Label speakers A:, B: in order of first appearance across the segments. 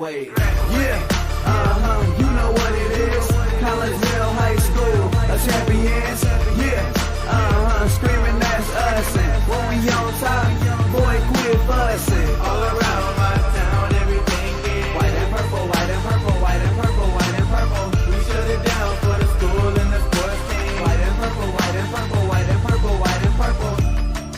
A: graduate. Yeah, you know what it is. Collegeville High School, a champions. Yeah, screaming that's us. And when we on top, boy, quit fussing. All around my town, everything is white and purple, white and purple, white and purple, white and purple. We shut it down for the school and the sports team. White and purple, white and purple, white and purple, white and purple.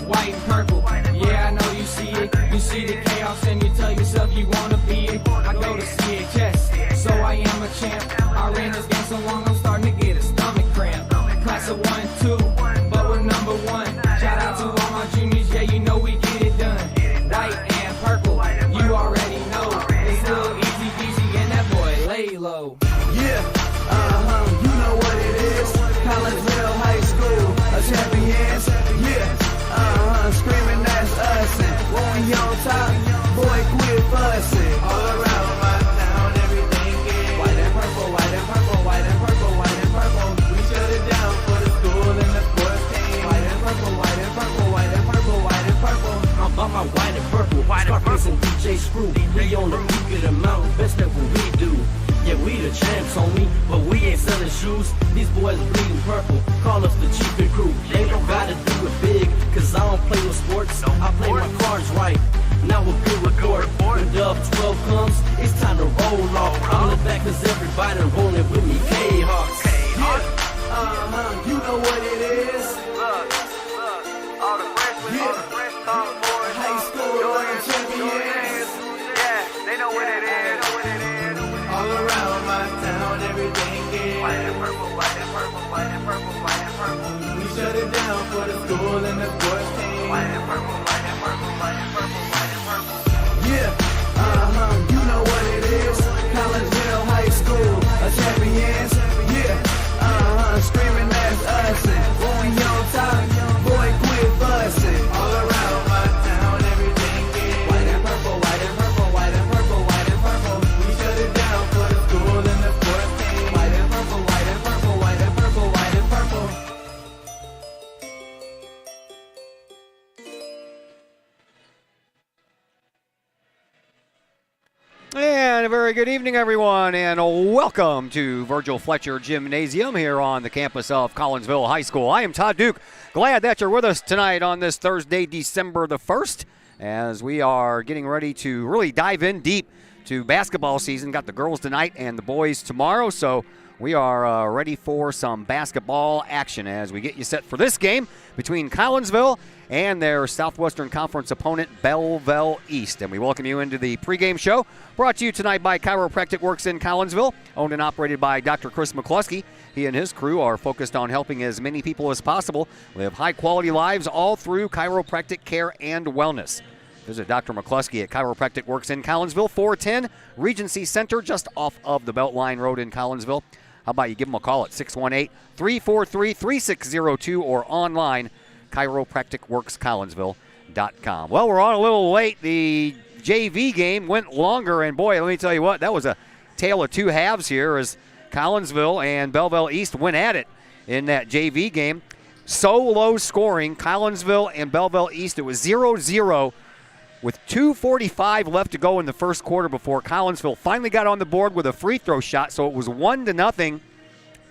B: White and purple, yeah, I know you see it. You see the chaos and you tell yourself you wanna be it. I go to CHS, so I am a champ. I ran this game so long, I'm starting to get a stomach cramp. Class of 1-2, but we're number one. Shout out to all my juniors, yeah, you know we get it done. White and purple, you already know. It's little easy peasy and that boy lay low.
A: Yeah, you know what it is. Collegeville High School, a champions. Yeah, screaming that's us. And when we on top, boy, quit fussing. All around my town, everything is white and purple, white and purple, white and purple, white and purple. We shut it down for the school and the sports team. White and purple, white and purple, white and purple, white and purple.
C: I'm about my white and purple, Scarface and DJ Screw. We on the peak of the mountain, best at what we do. Yeah, we the champs, homie, but we ain't selling shoes. These boys bleeding purple, call us the cheapin' crew. They don't gotta do it big, cause I don't play with sports. I play my cards right. Now a good report. When Dub 12 comes, it's time to roll off. I'm in the back cause everybody rolling with me. K-Hawks.
A: Yeah, you know what it is.
D: All the freshmen, all the boys,
A: High school champions.
D: yeah, they know what it is.
A: All around my town, everything is
D: White and purple, white and purple, white and purple, white and purple.
A: we shut it down for the school and the sports team.
D: White and purple, white and purple, white and purple, white and purple.
A: Yeah, you know what it is. Collegeville High School, a champions. Yeah, screaming that's us. And when we on top, boy, quit fussing. All around my town, everything is white and purple, white and purple, white and purple, white and purple. We shut it down for the school and the sports team. White and purple, white and purple, white and purple, white and purple.
E: And a very good evening, everyone, and welcome to Virgil Fletcher Gymnasium here on the campus of Collinsville High School. I am Todd Duke. Glad that you're with us tonight on this Thursday, December the 1st, as we are getting ready to really dive in deep to basketball season. Got the girls tonight and the boys tomorrow, so we are ready for some basketball action as we get you set for this game between Collinsville and their Southwestern Conference opponent, Belleville East. And we welcome you into the pregame show, brought to you tonight by Chiropractic Works in Collinsville, owned and operated by Dr. Chris McCluskey. He and his crew are focused on helping as many people as possible live high-quality lives all through chiropractic care and wellness. Visit Dr. McCluskey at Chiropractic Works in Collinsville, 410 Regency Center, just off of the Beltline Road in Collinsville. How about you give them a call at 618-343-3602 or online, chiropracticworkscollinsville.com. Well, we're on a little late. The JV game went longer, and boy, let me tell you what, that was a tale of two halves here as Collinsville and Belleville East went at it in that JV game. So low scoring, Collinsville and Belleville East, it was 0-0 with 2:45 left to go in the first quarter before Collinsville finally got on the board with a free throw shot, so it was 1-0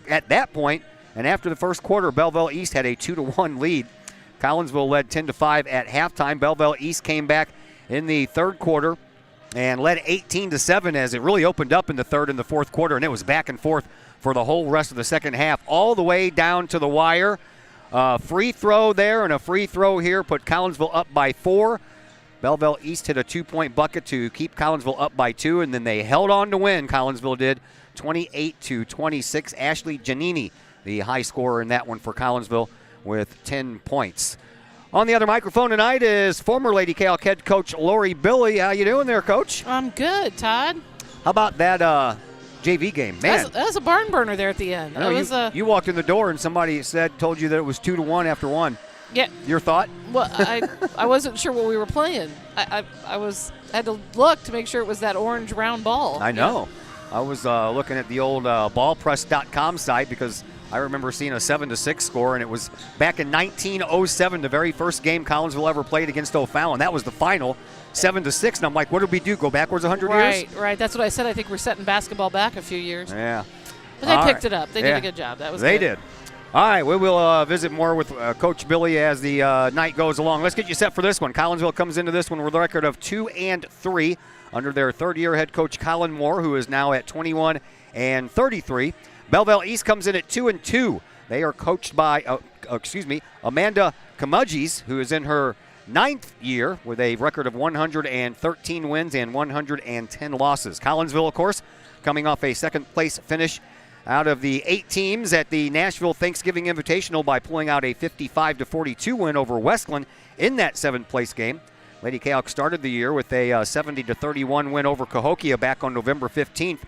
E: at that point. And after the first quarter, Belleville East had a 2-1 lead. Collinsville led 10-5 at halftime. Belleville East came back in the third quarter and led 18-7 as it really opened up in the third and the fourth quarter, and it was back and forth for the whole rest of the second half, all the way down to the wire. Free throw there and a free throw here put Collinsville up by 4. Belleville East hit a 2-point bucket to keep Collinsville up by 2, and then they held on to win. Collinsville did 28-26. Ashley Giannini, the high scorer in that one for Collinsville, with 10 points. On the other microphone tonight is former Lady Kahok head coach Lori Billy. How you doing there, Coach?
F: I'm good, Todd.
E: How about that JV game? Man,
F: that was a barn burner there at the end.
E: I know you walked in the door and somebody told you that it was 2-1 after one.
F: Yeah.
E: Your thought?
F: Well, I wasn't sure what we were playing. I had to look to make sure it was that orange round ball.
E: I know. I was looking at the old ballpress.com site because I remember seeing a 7-6 score, and it was back in 1907, the very first game Collinsville ever played against O'Fallon. That was the final, 7-6. And I'm like, what did we do? Go backwards 100 years?
F: Right. That's what I said. I think we're setting basketball back a few years.
E: Yeah.
F: But they picked it up. They did a good job. That was
E: They
F: good.
E: did. All right, we will visit more with Coach Billy as the night goes along. Let's get you set for this one. Collinsville comes into this one with a record of 2-3 under their third-year head coach Colin Moore, who is now at 21-33. Belleville East comes in at 2-2. They are coached by, Amanda Kamudges, who is in her 9th year with a record of 113 wins and 110 losses. Collinsville, of course, coming off a second-place finish out of the 8 teams at the Nashville Thanksgiving Invitational by pulling out a 55-42 win over Westland in that 7th-place game. Lady Kahok started the year with a 70-31 win over Cahokia back on November 15th.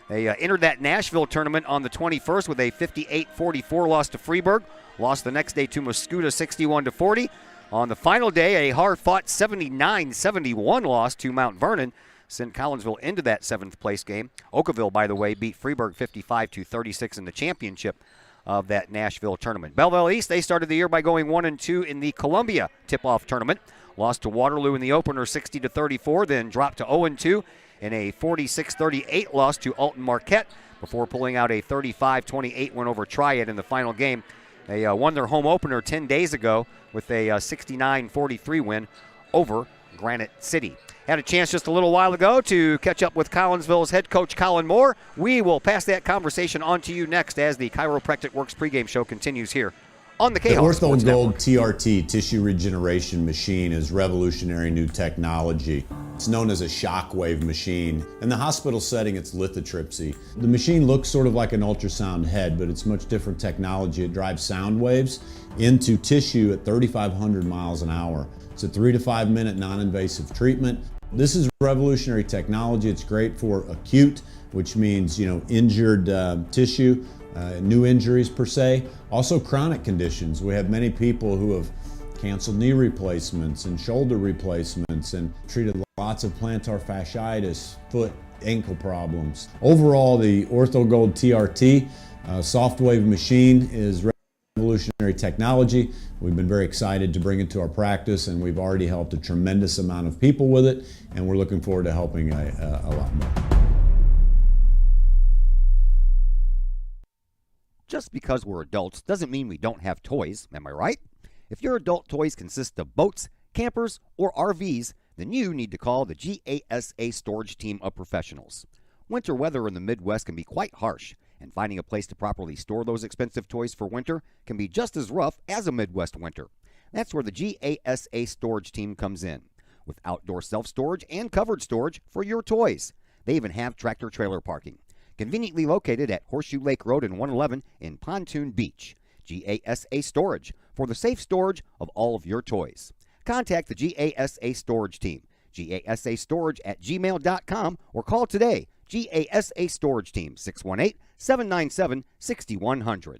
E: They entered that Nashville tournament on the 21st with a 58-44 loss to Freeburg. Lost the next day to Muscuda 61-40. On the final day, a hard-fought 79-71 loss to Mount Vernon sent Collinsville into that 7th-place game. Oakville, by the way, beat Freeburg 55-36 in the championship of that Nashville tournament. Belleville East, they started the year by going 1-2 in the Columbia tip-off tournament. Lost to Waterloo in the opener 60-34, then dropped to 0-2 in a 46-38 loss to Alton Marquette before pulling out a 35-28 win over Triad in the final game. They won their home opener 10 days ago with a 69-43 win over Granite City. Had a chance just a little while ago to catch up with Collinsville's head coach Colin Moore. We will pass that conversation on to you next as the Chiropractic Works pregame show continues here on the Kahok
G: The Ortho
E: Sports
G: Gold
E: Network.
G: TRT tissue regeneration machine is revolutionary new technology. It's known as a shockwave machine. In the hospital setting, it's lithotripsy. The machine looks sort of like an ultrasound head, but it's much different technology. It drives sound waves into tissue at 3,500 miles an hour. It's a 3 to 5 minute non-invasive treatment. This is revolutionary technology. It's great for acute, which means, injured tissue, new injuries per se. Also chronic conditions. We have many people who have canceled knee replacements and shoulder replacements and treated lots of plantar fasciitis, foot, ankle problems. Overall, the Ortho Gold TRT soft wave machine is revolutionary technology. We've been very excited to bring it to our practice, and we've already helped a tremendous amount of people with it, and we're looking forward to helping a lot more.
E: Just because we're adults doesn't mean we don't have toys, am I right? If your adult toys consist of boats, campers, or RVs, then you need to call the GASA storage team of professionals. Winter weather in the Midwest can be quite harsh, and finding a place to properly store those expensive toys for winter can be just as rough as a Midwest winter. That's where the GASA storage team comes in, with outdoor self-storage and covered storage for your toys. They even have tractor-trailer parking. Conveniently located at Horseshoe Lake Road and 111 in Pontoon Beach. GASA Storage, for the safe storage of all of your toys. Contact the GASA Storage team, gasastorage@gmail.com, or call today, GASA Storage Team, 618-797-6100.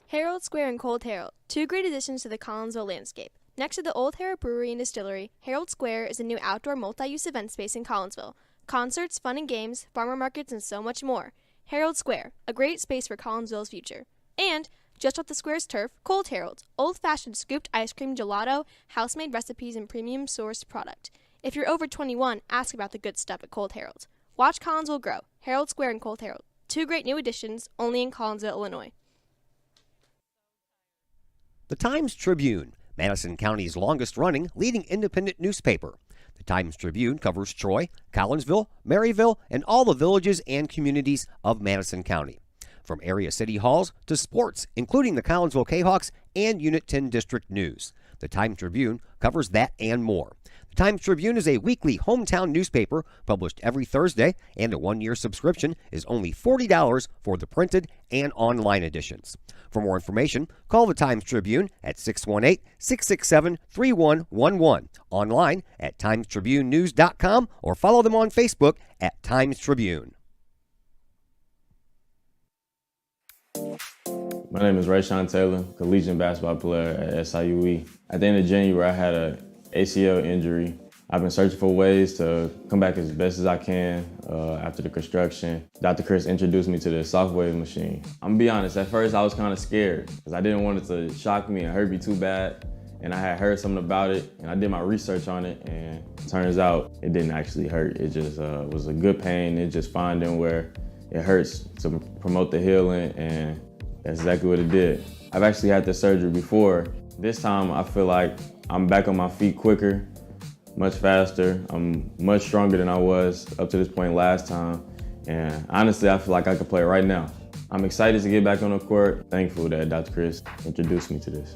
H: Herald Square and Cold Herald, 2 great additions to the Collinsville landscape. Next to the Old Herald Brewery and Distillery, Herald Square is a new outdoor multi-use event space in Collinsville. Concerts, fun and games, farmer markets, and so much more. Herald Square, a great space for Collinsville's future. And, just off the square's turf, Cold Herald, old-fashioned scooped ice cream gelato, house-made recipes, and premium sourced product. If you're over 21, ask about the good stuff at Cold Herald. Watch Collinsville grow. Herald Square and Cold Herald, 2 great new additions, only in Collinsville, Illinois.
E: The Times-Tribune, Madison County's longest-running leading independent newspaper. The Times-Tribune covers Troy, Collinsville, Maryville, and all the villages and communities of Madison County. From area city halls to sports, including the Collinsville Kahawks and Unit 10 District News. The Times-Tribune covers that and more. The Times-Tribune is a weekly hometown newspaper published every Thursday, and a 1-year subscription is only $40 for the printed and online editions. For more information, call the Times-Tribune at 618-667-3111, online at timestribunenews.com, or follow them on Facebook at Times-Tribune.
I: My name is Rayshawn Taylor, collegiate basketball player at SIUE. At the end of January, I had an ACL injury I've been searching for ways to come back as best as I can after the construction. Dr. Chris introduced me to the Shockwave machine. I'm gonna be honest, at first I was kind of scared because I didn't want it to shock me and hurt me too bad. And I had heard something about it and I did my research on it, and it turns out it didn't actually hurt. It just was a good pain. It just finding where it hurts to promote the healing, and that's exactly what it did. I've actually had this surgery before. This time I feel like I'm back on my feet quicker, much faster. I'm much stronger than I was up to this point last time. And honestly, I feel like I could play right now. I'm excited to get back on the court. Thankful that Dr. Chris introduced me to this.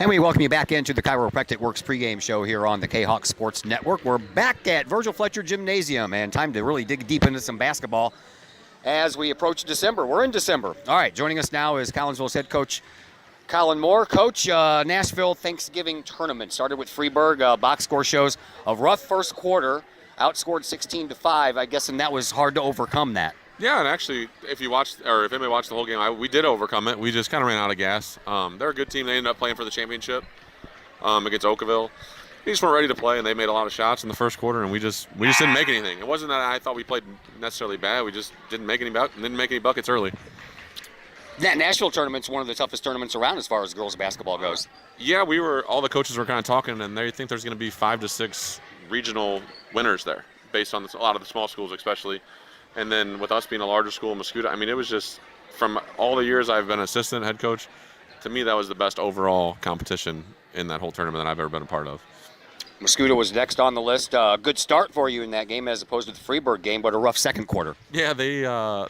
E: And we welcome you back into the Chiropractic Works pregame show here on the Kahok Sports Network. We're back at Virgil Fletcher Gymnasium, and time to really dig deep into some basketball as we approach December. We're in December. All right, joining us now is Collinsville's head coach, Colin Moore. Coach, Nashville Thanksgiving tournament started with Freeburg. Box score shows a rough first quarter, outscored 16-5. I guess, and that was hard to overcome that.
J: Yeah, and actually, if anybody watched the whole game, we did overcome it. We just kind of ran out of gas. They're a good team. They ended up playing for the championship against Oakville. We just weren't ready to play, and they made a lot of shots in the first quarter, and we just didn't make anything. It wasn't that I thought we played necessarily bad. We just didn't make any buckets early.
E: That Nashville tournament's one of the toughest tournaments around as far as girls basketball goes.
J: Yeah, all the coaches were kind of talking, and they think there's going to be 5 to 6 regional winners there, based on a lot of the small schools especially. And then with us being a larger school, Muscuda, I mean, it was just, from all the years I've been assistant head coach, to me that was the best overall competition in that whole tournament that I've ever been a part of.
E: Muscuda was next on the list. Good start for you in that game as opposed to the Freeburg game, but a rough second quarter.
J: Yeah, they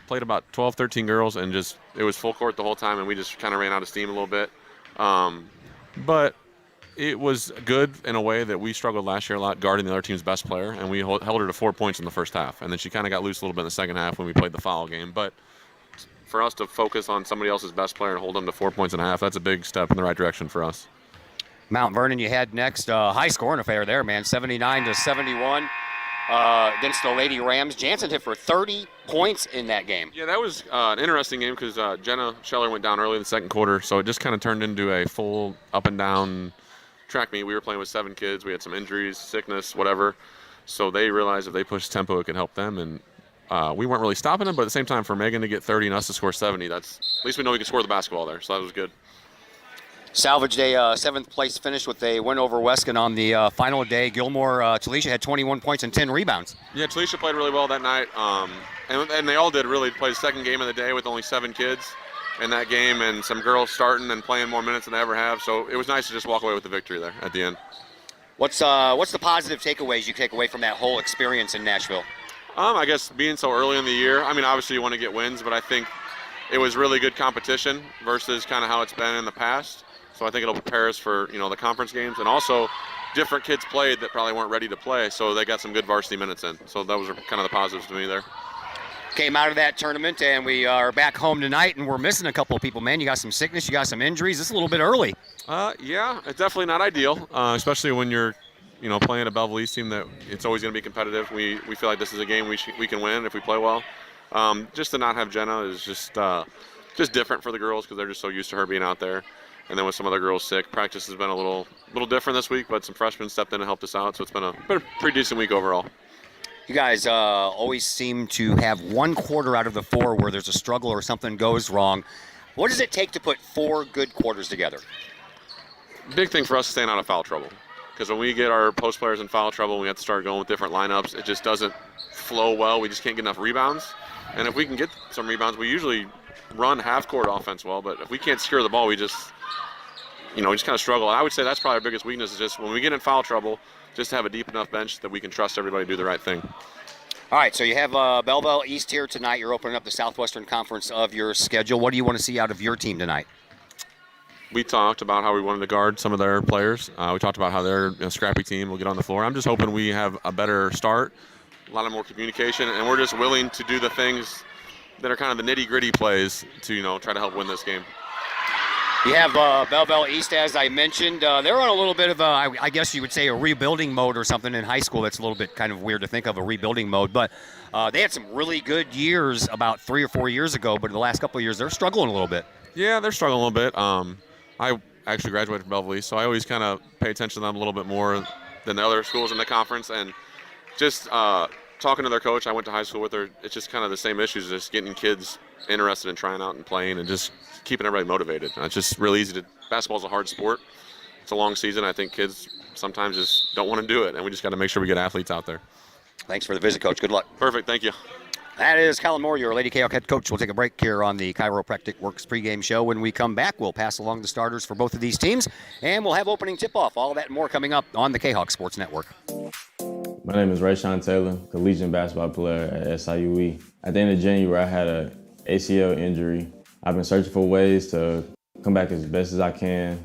J: played about 12, 13 girls, and it was full court the whole time, and we just kind of ran out of steam a little bit. But it was good in a way that we struggled last year a lot guarding the other team's best player, and we held her to 4 points in the first half. And then she kind of got loose a little bit in the second half when we played the foul game. But for us to focus on somebody else's best player and hold them to 4 points and a half, that's a big step in the right direction for us.
E: Mount Vernon, you had next. High scoring affair there, man. 79-71 against the Lady Rams. Jansen hit for 30 points in that game.
J: Yeah, that was an interesting game because Jenna Scheller went down early in the second quarter, so it just kind of turned into a full up and down track meet. We were playing with 7 kids. We had some injuries, sickness, whatever. So they realized if they push tempo, it could help them. And we weren't really stopping them, but at the same time, for Megan to get 30 and us to score 70, at least we know we can score the basketball there. So that was good.
E: Salvaged a 7th place finish with a win over Weston on the final day. Gilmore, Talisha had 21 points and 10 rebounds.
J: Yeah, Talisha played really well that night. And they all did really. Played the second game of the day with only 7 kids in that game, and some girls starting and playing more minutes than they ever have. So it was nice to just walk away with the victory there at the end.
E: What's the positive takeaways you take away from that whole experience in Nashville?
J: I guess being so early in the year, I mean, obviously you want to get wins, but I think it was really good competition versus kind of how it's been in the past. So I think it'll prepare us for, the conference games. And also different kids played that probably weren't ready to play, so they got some good varsity minutes in. So that was kind of the positives to me there.
E: Came out of that tournament, and we are back home tonight, and we're missing a couple of people, man. You got some sickness, you got some injuries. This is a little bit early.
J: Yeah, it's definitely not ideal, especially when you're, playing a Belleville East team that it's always going to be competitive. We feel like this is a game we can win if we play well. Just to not have Jenna is just different for the girls because they're just so used to her being out there. And then with some other girls sick, practice has been a little different this week, but some freshmen stepped in and helped us out, so it's been a pretty decent week overall.
E: You guys always seem to have one quarter out of the 4 where there's a struggle or something goes wrong. What does it take to put 4 good quarters together?
J: Big thing for us is staying out of foul trouble. Because when we get our post players in foul trouble, we have to start going with different lineups. It just doesn't flow well. We just can't get enough rebounds. And if we can get some rebounds, we usually run half-court offense well. But if we can't secure the ball, we just kind of struggle. And I would say that's probably our biggest weakness is just when we get in foul trouble, just to have a deep enough bench that we can trust everybody to do the right thing.
E: All right, so you have Belleville East here tonight. You're opening up the Southwestern Conference of your schedule. What do you want to see out of your team tonight?
J: We talked about how we wanted to guard some of their players. We talked about how they're a scrappy team will get on the floor. I'm just hoping we have a better start, a lot of more communication, and we're just willing to do the things that are kind of the nitty-gritty plays to, try to help win this game.
E: You have Belleville East, as I mentioned. They're on a little bit of I guess you would say a rebuilding mode or something in high school. That's a little bit kind of weird to think of a rebuilding mode. But they had some really good years about 3 or 4 years ago. But in the last couple of years, they're struggling a little bit.
J: Yeah, they're struggling a little bit. I actually graduated from Belleville, so I always kind of pay attention to them a little bit more than the other schools in the conference. And just talking to their coach, I went to high school with her. It's just kind of the same issues, just getting kids interested in trying out and playing and just keeping everybody motivated. It's just really easy to – basketball's a hard sport. It's a long season. I think kids sometimes just don't want to do it, and we just got to make sure we get athletes out there.
E: Thanks for the visit, Coach. Good luck.
J: Perfect. Thank you.
E: That is Colin Moore, your Lady Kahok head coach. We'll take a break here on the Chiropractic Works pregame show. When we come back, we'll pass along the starters for both of these teams, and we'll have opening tip-off. All of that and more coming up on the Kahok Sports Network.
I: My name is Rayshawn Taylor, collegiate basketball player at SIUE. At the end of January, I had an ACL injury. I've been searching for ways to come back as best as I can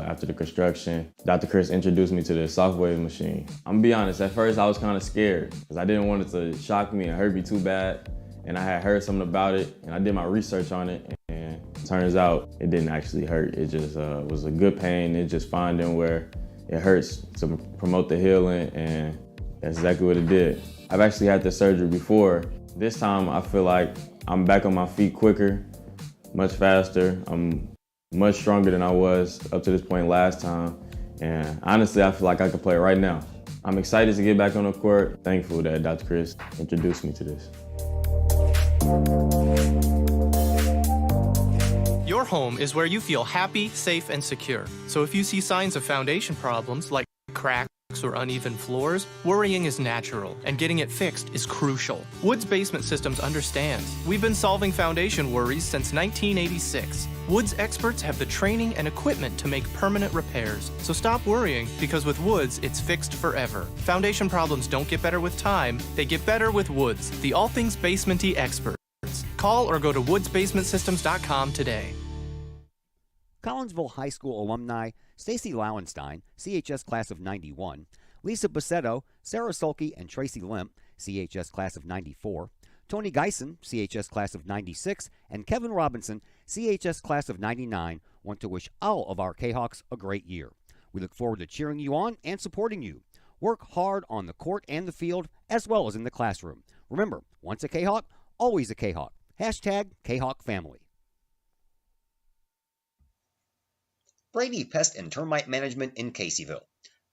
I: after the construction. Dr. Chris introduced me to the Shockwave machine. I'm gonna be honest, at first I was kind of scared because I didn't want it to shock me and hurt me too bad. And I had heard something about it and I did my research on it, and it turns out it didn't actually hurt. It just was a good pain. It's just finding where it hurts to promote the healing, and that's exactly what it did. I've actually had this surgery before. This time I feel like I'm back on my feet quicker, much faster. I'm much stronger than I was up to this point last time. And honestly, I feel like I could play right now. I'm excited to get back on the court. Thankful that Dr. Chris introduced me to this.
K: Your home is where you feel happy, safe, and secure. So if you see signs of foundation problems like cracks or uneven floors, worrying is natural, and getting it fixed is crucial. Woods Basement Systems understands. We've been solving foundation worries since 1986. Woods experts have the training and equipment to make permanent repairs. So stop worrying, because with Woods, it's fixed forever. Foundation problems don't get better with time, they get better with Woods, the all things basement-y experts. Call or go to woodsbasementsystems.com today.
E: Collinsville High School alumni Stacy Lauenstein, CHS class of 91, Lisa Bassetto, Sarah Sulke, and Tracy Limp, CHS class of 94, Tony Geisen, CHS class of 96, and Kevin Robinson, CHS class of 99, want to wish all of our Kahawks a great year. We look forward to cheering you on and supporting you. Work hard on the court and the field, as well as in the classroom. Remember, once a Kahawk, always a Kahawk. Hashtag Kahawk Family. Brady Pest and Termite Management in Caseyville.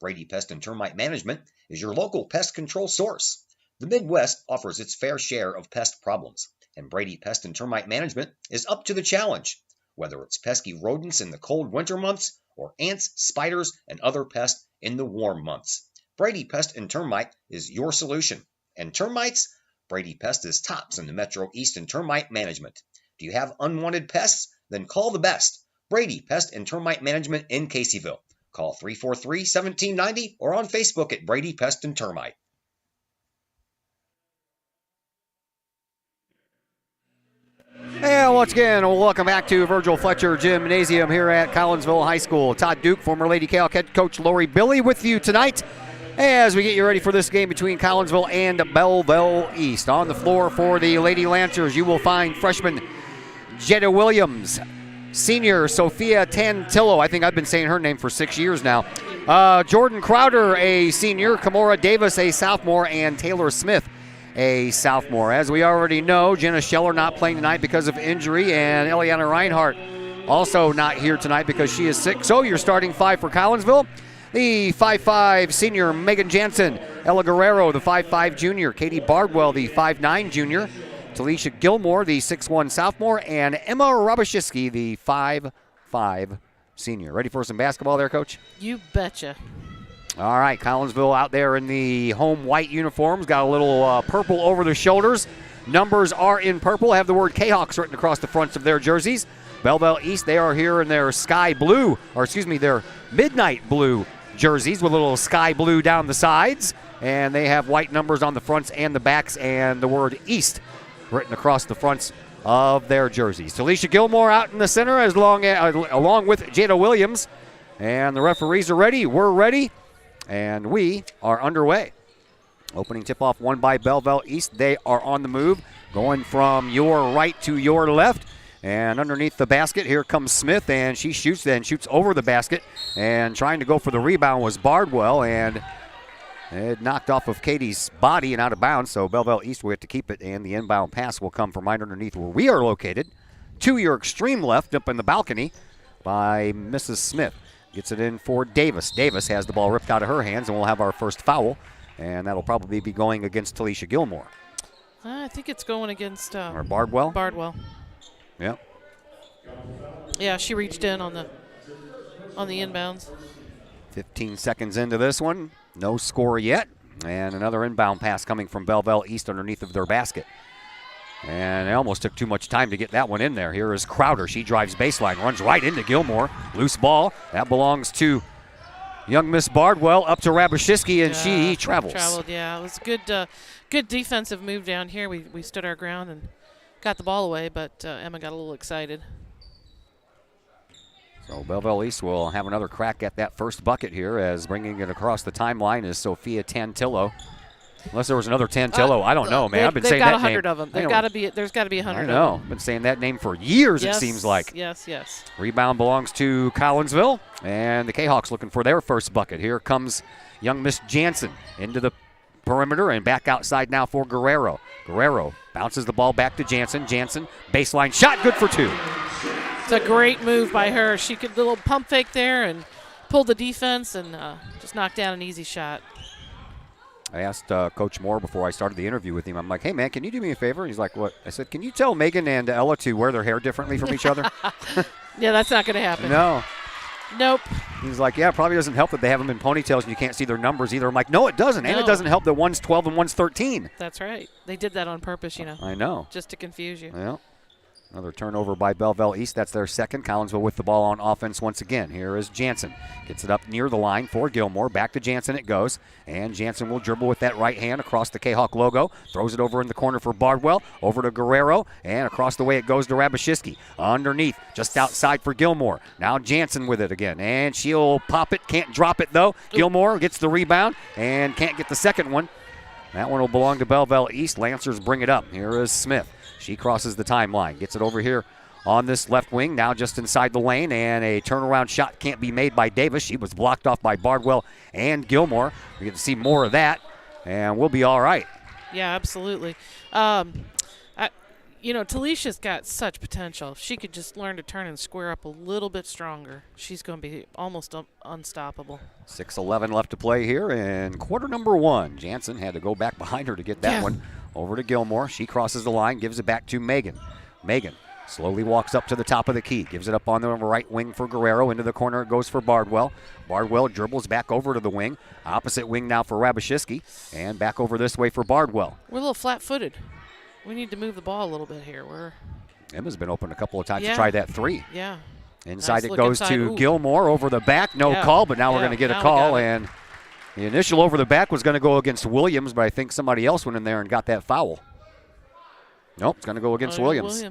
E: Brady Pest and Termite Management is your local pest control source. The Midwest offers its fair share of pest problems, and Brady Pest and Termite Management is up to the challenge. Whether it's pesky rodents in the cold winter months or ants, spiders, and other pests in the warm months, Brady Pest and Termite is your solution. And termites? Brady Pest is tops in the Metro East in termite management. Do you have unwanted pests? Then call the best. Brady Pest and Termite Management in Caseyville. Call 343-1790 or on Facebook at Brady Pest and Termite. And once again, welcome back to Virgil Fletcher Gymnasium here at Collinsville High School. Todd Duke, former Lady Kahawk head coach Lori Billy with you tonight as we get you ready for this game between Collinsville and Belleville East. On the floor for the Lady Lancers, you will find freshman Jetta Williams, senior Sophia Tantillo. I think I've been saying her name for 6 years now. Jordan Crowder, a senior. Kamora Davis, a sophomore. And Taylor Smith, a sophomore. As we already know, Jenna Scheller not playing tonight because of injury. And Eliana Reinhardt also not here tonight because she is sick. So your starting five for Collinsville. The 5'5 senior Megan Jansen. Ella Guerrero, the 5'5 junior. Katie Bardwell, the 5'9 junior. Talisha Gilmore, the 6'1 sophomore, and Emma Rabashitsky, the 5'5 senior. Ready for some basketball there, Coach?
F: You betcha.
E: All right, Collinsville out there in the home white uniforms. Got a little purple over the shoulders. Numbers are in purple. Have the word Kahawks written across the fronts of their jerseys. Belleville East, they are here in their sky blue, or excuse me, their midnight blue jerseys with a little sky blue down the sides. And they have white numbers on the fronts and the backs and the word East written across the fronts of their jerseys. Talisha Gilmore out in the center along with Jada Williams. And the referees are ready. We're ready. And we are underway. Opening tip-off won by Belleville East. They are on the move, going from your right to your left. And underneath the basket, here comes Smith, and she shoots over the basket. And trying to go for the rebound was Bardwell, and it knocked off of Katie's body and out of bounds, so Belleville East will get to keep it, and the inbound pass will come from right underneath where we are located to your extreme left up in the balcony by Mrs. Smith. Gets it in for Davis. Davis has the ball ripped out of her hands, and we'll have our first foul, and that'll probably be going against Talisha Gilmore.
F: I think it's going against
E: Or Bardwell?
F: Bardwell.
E: Yep.
F: Yeah, she reached in on the inbounds.
E: 15 seconds into this one. No score yet. And another inbound pass coming from Belleville East underneath of their basket. And it almost took too much time to get that one in there. Here is Crowder. She drives baseline, runs right into Gilmore. Loose ball. That belongs to young Miss Bardwell up to Rabashewski, and she travels.
F: Yeah. It was a good defensive move down here. We stood our ground and got the ball away, but Emma got a little excited.
E: So Belleville East will have another crack at that first bucket here, as bringing it across the timeline is Sophia Tantillo. Unless there was another Tantillo, I don't know, man. I've been saying that name.
F: They've got 100 of them. There's got to be 100
E: I
F: of
E: know.
F: them.
E: I've been saying that name for years, it seems like.
F: Yes.
E: Rebound belongs to Collinsville, and the Kahawks looking for their first bucket. Here comes young Miss Jansen into the perimeter and back outside now for Guerrero. Guerrero bounces the ball back to Jansen. Jansen, baseline shot, good for two.
F: It's a great move by her. She could little pump fake there and pulled the defense and just knocked down an easy shot.
E: I asked Coach Moore before I started the interview with him. I'm like, hey, man, can you do me a favor? And he's like, what? I said, can you tell Megan and Ella to wear their hair differently from each other?
F: Yeah, that's not going to happen.
E: No.
F: Nope.
E: He's like, yeah, it probably doesn't help that they have them in ponytails and you can't see their numbers either. I'm like, no, it doesn't. No. And it doesn't help that one's 12 and one's 13.
F: That's right. They did that on purpose,
E: I know.
F: just to confuse you.
E: Yeah. Another turnover by Belleville East. That's their second. Collinsville with the ball on offense once again. Here is Jansen. Gets it up near the line for Gilmore. Back to Jansen it goes. And Jansen will dribble with that right hand across the Kahawk logo. Throws it over in the corner for Bardwell. Over to Guerrero. And across the way it goes to Rabashewski. Underneath, just outside for Gilmore. Now Jansen with it again. And she'll pop it. Can't drop it though. Gilmore gets the rebound and can't get the second one. That one will belong to Belleville East. Lancers bring it up. Here is Smith. She crosses the timeline, gets it over here on this left wing, now just inside the lane, and a turnaround shot can't be made by Davis. She was blocked off by Bardwell and Gilmore. We get to see more of that, and we'll be all right.
F: Yeah, absolutely. Talisha's got such potential. If she could just learn to turn and square up a little bit stronger, she's going to be almost unstoppable.
E: 6:11 left to play here in quarter number one. Jansen had to go back behind her to get that one. Over to Gilmore. She crosses the line, gives it back to Megan. Megan slowly walks up to the top of the key, gives it up on the right wing for Guerrero. Into the corner it goes for Bardwell. Bardwell dribbles back over to the wing. Opposite wing now for Rabashewski. And back over this way for Bardwell.
F: We're a little flat-footed. We need to move the ball a little bit here.
E: Emma's been open a couple of times to try that three.
F: Yeah.
E: Inside
F: nice
E: it goes
F: inside.
E: to Gilmore over the back. No call, but now we're going to get a call. And the initial over the back was going to go against Williams, but I think somebody else went in there and got that foul. Nope, it's going to go against Williams.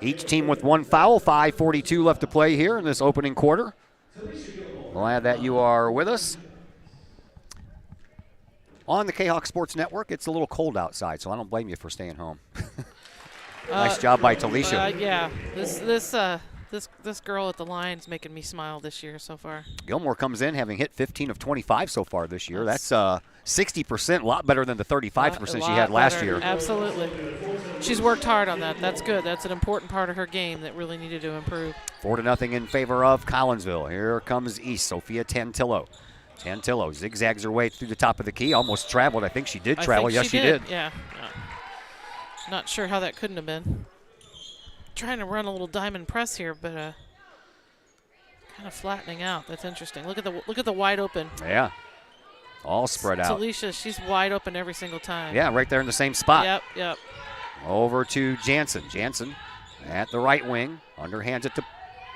E: Each team with one foul. 5:42 left to play here in this opening quarter. Glad that you are with us. On the Kahawk Sports Network, it's a little cold outside, so I don't blame you for staying home. Nice job by Talisha.
F: Yeah, this girl at the line's making me smile this year so far.
E: Gilmore comes in having hit 15 of 25 so far this year. That's 60%, a lot better than the 35% she had last year.
F: Absolutely. She's worked hard on that. That's good. That's an important part of her game that really needed to improve.
E: 4-0 in favor of Collinsville. Here comes East, Sophia Tantillo. Tantillo zigzags her way through the top of the key. Almost traveled. I think she did travel. Yes, she did.
F: Yeah. Not sure how that couldn't have been. Trying to run a little diamond press here, but kind of flattening out. That's interesting. Look at the wide open.
E: Yeah. All spread out.
F: Talisha, she's wide open every single time.
E: Yeah, right there in the same spot.
F: Yep.
E: Over to Jansen. Jansen at the right wing. Underhands it to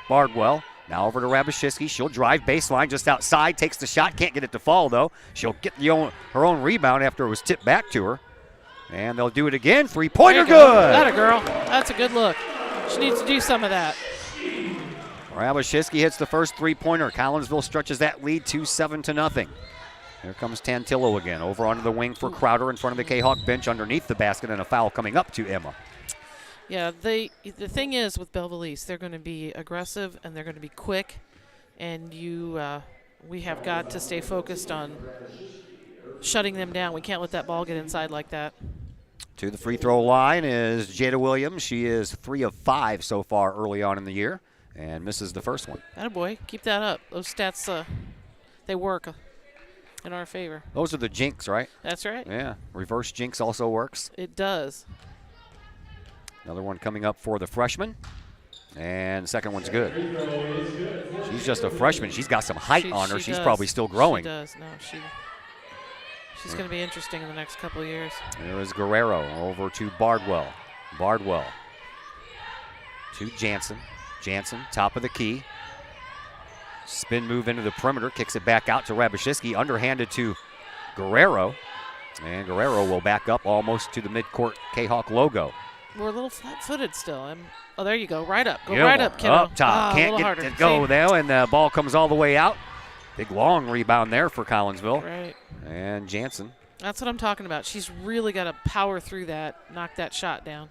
E: Bardwell. Now over to Rabashewski. She'll drive baseline just outside. Takes the shot. Can't get it to fall, though. She'll get her own rebound after it was tipped back to her. And they'll do it again. Three-pointer good.
F: That a girl. That's a good look. She needs to do some of that.
E: Rabashewski hits the first three-pointer. Collinsville stretches that lead to 7-0. Here comes Tantillo again. Over onto the wing for Crowder in front of the Kahawk bench underneath the basket, and a foul coming up to Emma.
F: Yeah, the thing is with Belleville East, they're going to be aggressive and they're going to be quick, and we have got to stay focused on shutting them down. We can't let that ball get inside like that.
E: To the free throw line is Jada Williams. She is 3 of 5 so far early on in the year and misses the first one.
F: Attaboy, keep that up. Those stats, they work in our favor.
E: Those are the jinx, right?
F: That's right.
E: Yeah, reverse jinx also works.
F: It does.
E: Another one coming up for the freshman. And the second one's good. She's just a freshman. She's got some height on her. She's probably still growing.
F: She does. No, she's going to be interesting in the next couple of years.
E: There is Guerrero over to Bardwell. Bardwell to Jansen. Jansen, top of the key. Spin move into the perimeter. Kicks it back out to Rabashevsky. Underhanded to Guerrero. And Guerrero will back up almost to the midcourt Kahok logo.
F: We're a little flat-footed still. Oh, there you go. Right up. Go
E: Gilmore,
F: right up, kiddo.
E: up top. Can't get
F: harder.
E: to go there, and the ball comes all the way out. Big long rebound there for Collinsville.
F: Right.
E: And Jansen.
F: That's what I'm talking about. She's really got to power through that, knock that shot down.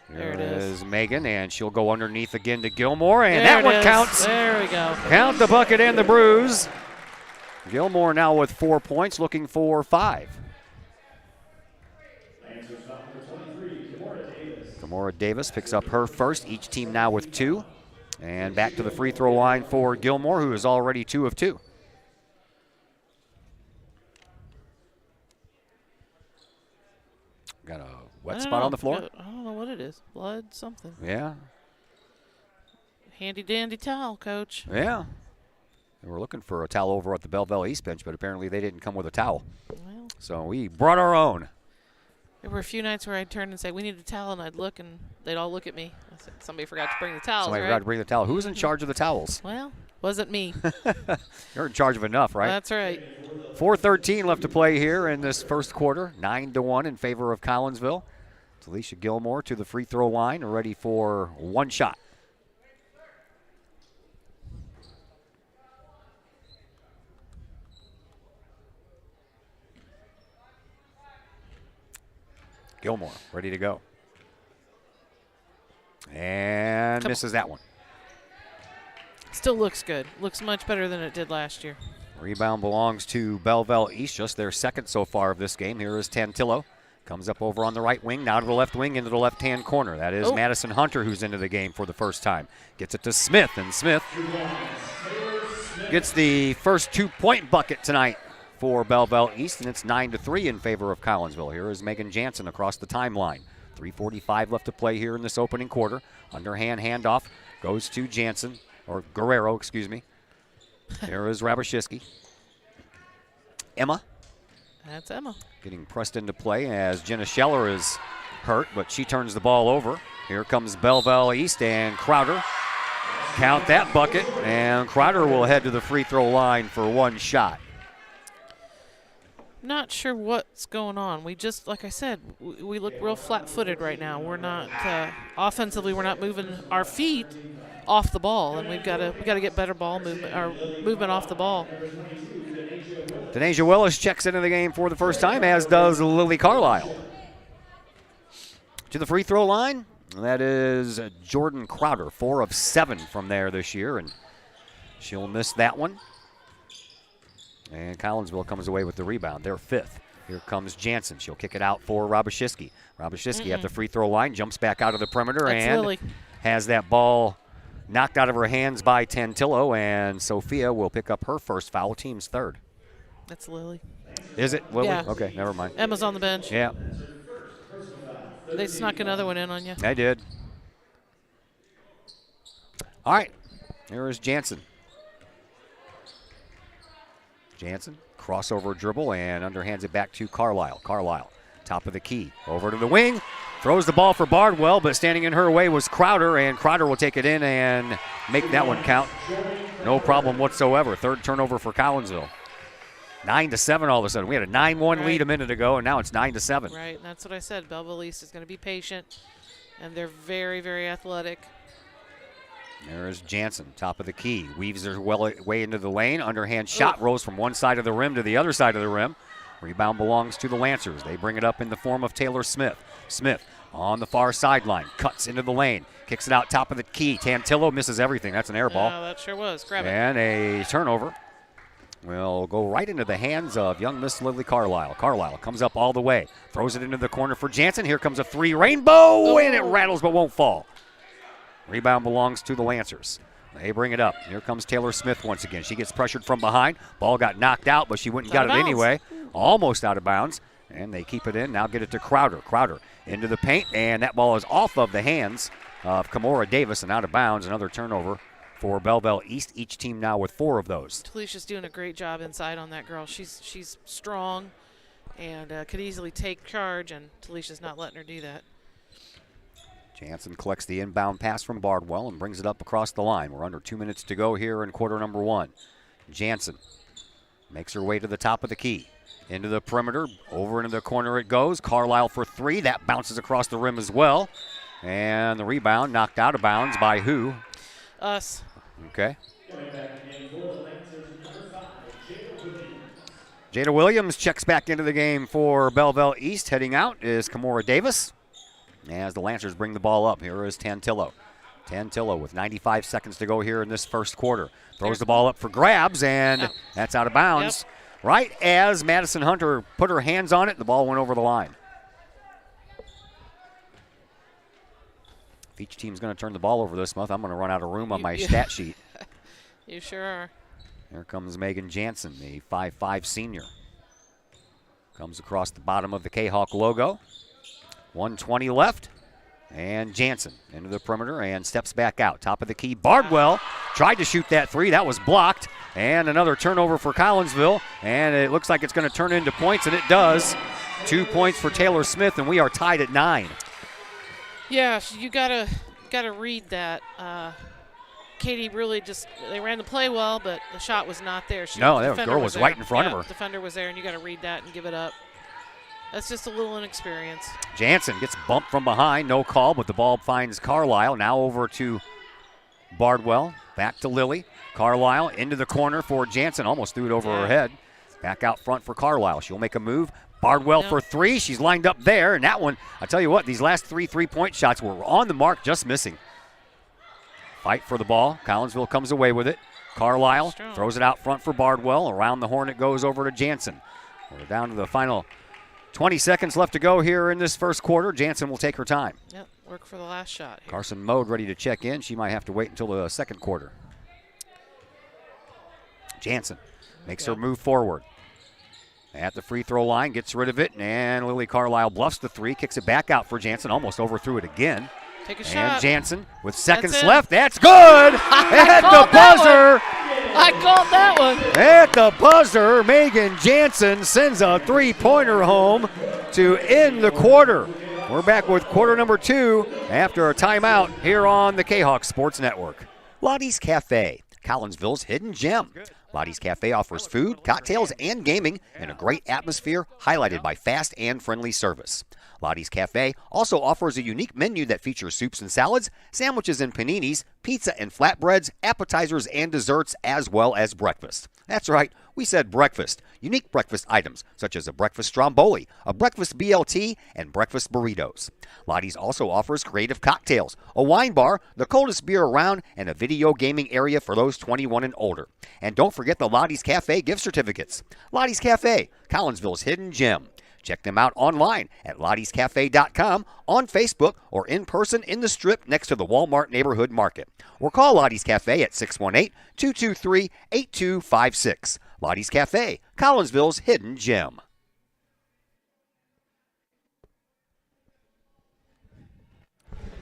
F: There it is.
E: Megan, and she'll go underneath again to Gilmore, and
F: there
E: that one counts.
F: There we go.
E: Count the bucket and the bruise. Gilmore now with 4 points, looking for 5. Gamora Davis picks up her first. Each team now with 2. And back to the free throw line for Gilmore, who is already 2 of 2. Got a wet spot on the floor?
F: I don't know what it is. Blood, something.
E: Yeah.
F: Handy dandy towel, Coach.
E: Yeah. And we're looking for a towel over at the Belleville East bench, but apparently they didn't come with a towel.
F: Well,
E: so we brought our own.
F: There were a few nights where I'd turn and say, we need a towel, and I'd look, and they'd all look at me. I said, somebody forgot to bring the towels,
E: Somebody
F: right?
E: forgot to bring the towel. Who's in charge of the towels?
F: Well, wasn't me.
E: You're in charge of enough, right?
F: That's right.
E: 4:13 left to play here in this first quarter. 9-1 in favor of Collinsville. It's Alicia Gilmore to the free throw line, ready for one shot. Gilmore ready to go. And misses that one.
F: Still looks good. Looks much better than it did last year.
E: Rebound belongs to Belleville East, just their second so far of this game. Here is Tantillo. Comes up over on the right wing, now to the left wing, into the left-hand corner. That is Madison Hunter, who's into the game for the first time. Gets it to Smith, and Smith gets the first 2-point bucket tonight for Belleville East, and it's 9-3 in favor of Collinsville. Here is Megan Jansen across the timeline. 3:45 left to play here in this opening quarter. Underhand handoff goes to Jansen, or Guerrero, excuse me. There is Rabashevsky. Emma.
F: That's Emma.
E: Getting pressed into play as Jenna Scheller is hurt, but she turns the ball over. Here comes Belleville East and Crowder. Count that bucket, and Crowder will head to the free throw line for one shot.
F: Not sure what's going on. We just, like I said, we look real flat-footed right now. We're not offensively. We're not moving our feet off the ball, and we got to get better ball movement or movement off the ball.
E: Denasia Willis checks into the game for the first time, as does Lily Carlisle. To the free throw line, that is Jordan Crowder, 4 of 7 from there this year, and she'll miss that one. And Collinsville comes away with the rebound. They're 5th. Here comes Jansen. She'll kick it out for Rabashevsky. Rabashevsky at the free throw line, jumps back out of the perimeter, and has that ball knocked out of her hands by Tantillo, and Sophia will pick up her first foul, team's 3rd.
F: That's Lily.
E: Is it Lily?
F: Yeah.
E: Okay, never mind.
F: Emma's on the bench.
E: Yeah.
F: They snuck another one in on you.
E: They did. All right, here is Jansen. Jansen, crossover dribble, and underhands it back to Carlisle. Carlisle, top of the key, over to the wing, throws the ball for Bardwell, but standing in her way was Crowder, and Crowder will take it in and make that one count. No problem whatsoever. 3rd turnover for Collinsville. 9-7 all of a sudden. We had a 9-1 lead a minute ago, and now it's 9-7.
F: Right, and that's what I said. Belleville East is going to be patient, and they're very, very athletic.
E: There's Jansen, top of the key, weaves her way into the lane. Underhand shot rolls from one side of the rim to the other side of the rim. Rebound belongs to the Lancers. They bring it up in the form of Taylor Smith. Smith on the far sideline, cuts into the lane, kicks it out top of the key. Tantillo misses everything. That's an air ball.
F: Yeah, that sure was. Grab it.
E: And a turnover. will go right into the hands of young Miss Lily Carlisle. Carlisle comes up all the way, throws it into the corner for Jansen. Here comes a three rainbow, and it rattles but won't fall. Rebound belongs to the Lancers. They bring it up. Here comes Taylor Smith once again. She gets pressured from behind. Ball got knocked out, but she went and got it anyway. Almost out of bounds, and they keep it in. Now get it to Crowder. Crowder into the paint, and that ball is off of the hands of Kimora Davis and out of bounds. Another turnover for Belleville East. Each team now with 4 of those.
F: Talicia's doing a great job inside on that girl. She's strong and could easily take charge, and Talicia's not letting her do that.
E: Jansen collects the inbound pass from Bardwell and brings it up across the line. We're under 2 minutes to go here in quarter number 1. Jansen makes her way to the top of the key. Into the perimeter, over into the corner it goes. Carlisle for 3. That bounces across the rim as well. And the rebound knocked out of bounds by who?
F: Us.
E: Okay. Jada Williams checks back into the game for Belleville East. Heading out is Kimora Davis. As the Lancers bring the ball up, here is Tantillo. Tantillo with 95 seconds to go here in this first quarter. Throws the ball up for grabs, and that's out of bounds.
F: Yep.
E: Right as Madison Hunter put her hands on it, the ball went over the line. If each team's going to turn the ball over this month, I'm going to run out of room on my stat sheet.
F: You sure are.
E: Here comes Megan Jansen, the 5'5 senior. Comes across the bottom of the Kahok logo. 1:20 left. And Jansen into the perimeter and steps back out. Top of the key, Bardwell tried to shoot that 3. That was blocked. And another turnover for Collinsville. And it looks like it's going to turn into points, and it does. 2 points for Taylor Smith, and we are tied at 9.
F: Yeah, you gotta read that. Katie really they ran the play well, but the shot was not there.
E: That girl was right in front of her.
F: Defender was there, and you got to read that and give it up. That's just a little inexperience.
E: Jansen gets bumped from behind, no call, but the ball finds Carlisle. Now over to Bardwell, back to Lily. Carlisle into the corner for Jansen, almost threw it over her head. Back out front for Carlisle. She'll make a move. Bardwell for 3. She's lined up there, and that one, I tell you what, these last 3 3-point shots were on the mark, just missing. Fight for the ball. Collinsville comes away with it. Carlisle throws it out front for Bardwell. Around the horn it goes over to Jansen. We're down to the final 20 seconds left to go here in this first quarter. Jansen will take her time.
F: Yep, work for the last shot here.
E: Carson Mode ready to check in. She might have to wait until the second quarter. Jansen makes her move forward. At the free throw line, gets rid of it, and Lily Carlisle bluffs the 3, kicks it back out for Jansen, almost overthrew it again.
F: Take a
E: and
F: shot.
E: Jansen with seconds left. That's good! At the buzzer!
F: I called that one.
E: At the buzzer, Megan Jansen sends a 3-pointer home to end the quarter. We're back with quarter number 2 after a timeout here on the Kahok Sports Network. Lottie's Cafe, Collinsville's hidden gem. Lottie's Cafe offers food, cocktails, and gaming in a great atmosphere highlighted by fast and friendly service. Lottie's Cafe also offers a unique menu that features soups and salads, sandwiches and paninis, pizza and flatbreads, appetizers and desserts, as well as breakfast. That's right, we said breakfast. Unique breakfast items such as a breakfast stromboli, a breakfast BLT, and breakfast burritos. Lottie's also offers creative cocktails, a wine bar, the coldest beer around, and a video gaming area for those 21 and older. And don't forget the Lottie's Cafe gift certificates. Lottie's Cafe, Collinsville's hidden gem. Check them out online at lottiescafe.com, on Facebook, or in person in the Strip next to the Walmart Neighborhood Market. Or call Lottie's Cafe at 618-223-8256. Lottie's Cafe, Collinsville's hidden gem.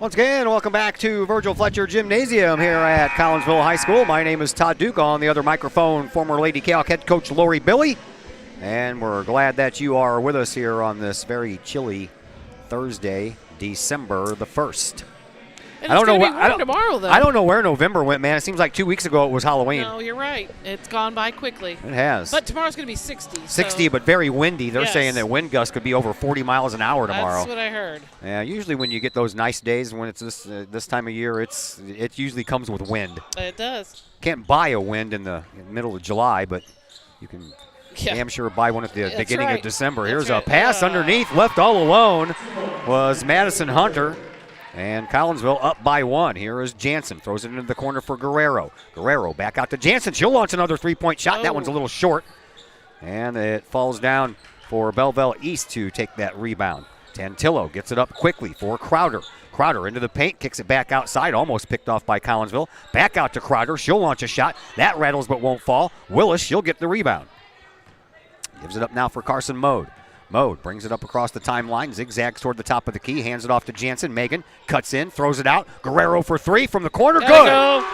E: Once again, welcome back to Virgil Fletcher Gymnasium here at Collinsville High School. My name is Todd Duke. On the other microphone, former Lady Kahok head coach Lori Billy. And we're glad that you are with us here on this very chilly Thursday, December the 1st.
F: And it's going to be warm tomorrow, though.
E: I don't know where November went, man. It seems like 2 weeks ago it was Halloween.
F: No, you're right. It's gone by quickly.
E: It has.
F: But tomorrow's going to be 60.
E: 60, but very windy. They're saying that wind gusts could be over 40 miles an hour tomorrow.
F: That's what I heard.
E: Yeah, usually when you get those nice days, when it's this time of year, it usually comes with wind.
F: It does.
E: Can't buy a wind in the middle of July, but you can damn sure buy one at the beginning of December. Here's a pass underneath, left all alone was Madison Hunter. And Collinsville up by 1. Here is Jansen. Throws it into the corner for Guerrero. Guerrero back out to Jansen. She'll launch another three-point shot. That one's a little short. And it falls down for Belleville East to take that rebound. Tantillo gets it up quickly for Crowder. Crowder into the paint, kicks it back outside, almost picked off by Collinsville. Back out to Crowder. She'll launch a shot. That rattles but won't fall. Willis, she'll get the rebound. Gives it up now for Carson Mode. Mode brings it up across the timeline, zigzags toward the top of the key, hands it off to Jansen. Megan cuts in, throws it out. Guerrero for 3 from the corner.
F: There
E: Good.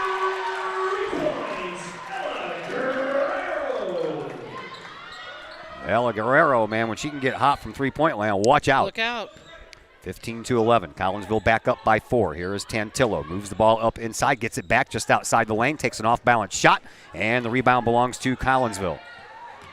E: Ella Guerrero, man, when she can get hot from three-point land, watch out.
F: Look out.
E: 15-11. Collinsville back up by 4. Here is Tantillo. Moves the ball up inside, gets it back just outside the lane, takes an off-balance shot, and the rebound belongs to Collinsville.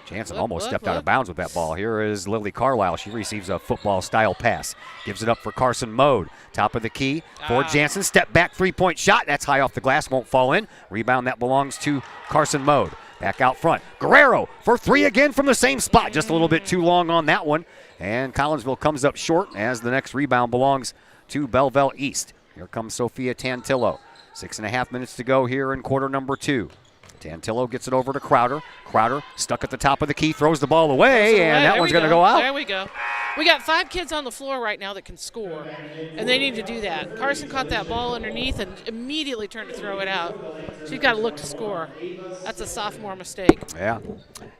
E: Jansen almost stepped out of bounds with that ball. Here is Lily Carlisle. She receives a football-style pass. Gives it up for Carson Mode. Top of the key for Jansen. Step back three-point shot. That's high off the glass. Won't fall in. Rebound that belongs to Carson Mode. Back out front. Guerrero for 3 again from the same spot. Just a little bit too long on that one. And Collinsville comes up short as the next rebound belongs to Belleville East. Here comes Sophia Tantillo. 6.5 minutes to go here in quarter number 2. Tantillo gets it over to Crowder. Crowder stuck at the top of the key, throws the ball away, and that one's going to go out.
F: There we go. We got 5 kids on the floor right now that can score, and they need to do that. Carson caught that ball underneath and immediately turned to throw it out. She's got to look to score. That's a sophomore mistake.
E: Yeah.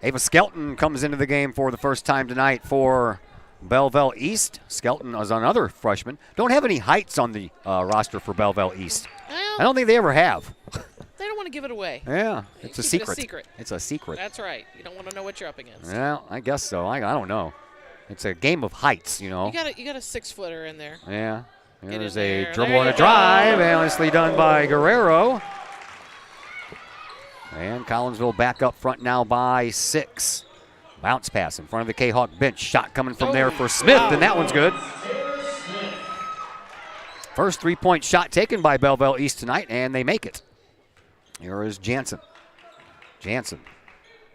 E: Ava Skelton comes into the game for the first time tonight for Belleville East. Skelton is another freshman. Don't have any heights on the roster for Belleville East.
F: Well,
E: I don't think they ever have.
F: They don't want to give it away.
E: Yeah, it's a secret.
F: It a secret.
E: It's a secret.
F: That's right. You don't want to know what you're up against.
E: Well, I guess so. I don't know. It's a game of heights, you know.
F: You got a 6-footer in there.
E: Yeah. There's a
F: there.
E: dribble
F: There
E: and a
F: you
E: drive.
F: go.
E: Nicely done by Guerrero. And Collinsville back up front now by 6. Bounce pass in front of the Kahok bench. Shot coming from there for Smith, and that one's good. First three-point shot taken by Belleville East tonight, and they make it. Here is Jansen. Jansen,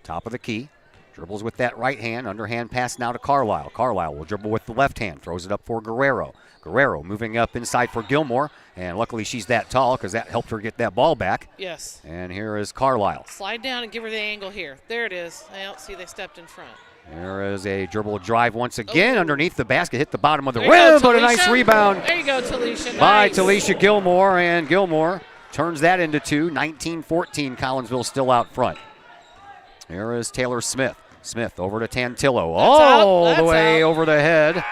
E: top of the key. Dribbles with that right hand. Underhand pass now to Carlisle. Carlisle will dribble with the left hand. Throws it up for Guerrero. Guerrero moving up inside for Gilmore. And luckily she's that tall because that helped her get that ball back.
F: Yes.
E: And here is Carlisle.
F: Slide down and give her the angle here. There it is. I don't see they stepped in front.
E: There is a dribble drive once again underneath the basket. Hit the bottom of the
F: There
E: rim,
F: you go,
E: but a nice
F: Talisha.
E: rebound
F: There you go, Talisha.
E: by
F: Nice.
E: Talisha Gilmore. And Gilmore turns that into 2. 19-14. Collinsville still out front. Here is Taylor Smith. Smith over to Tantillo. All the way over the head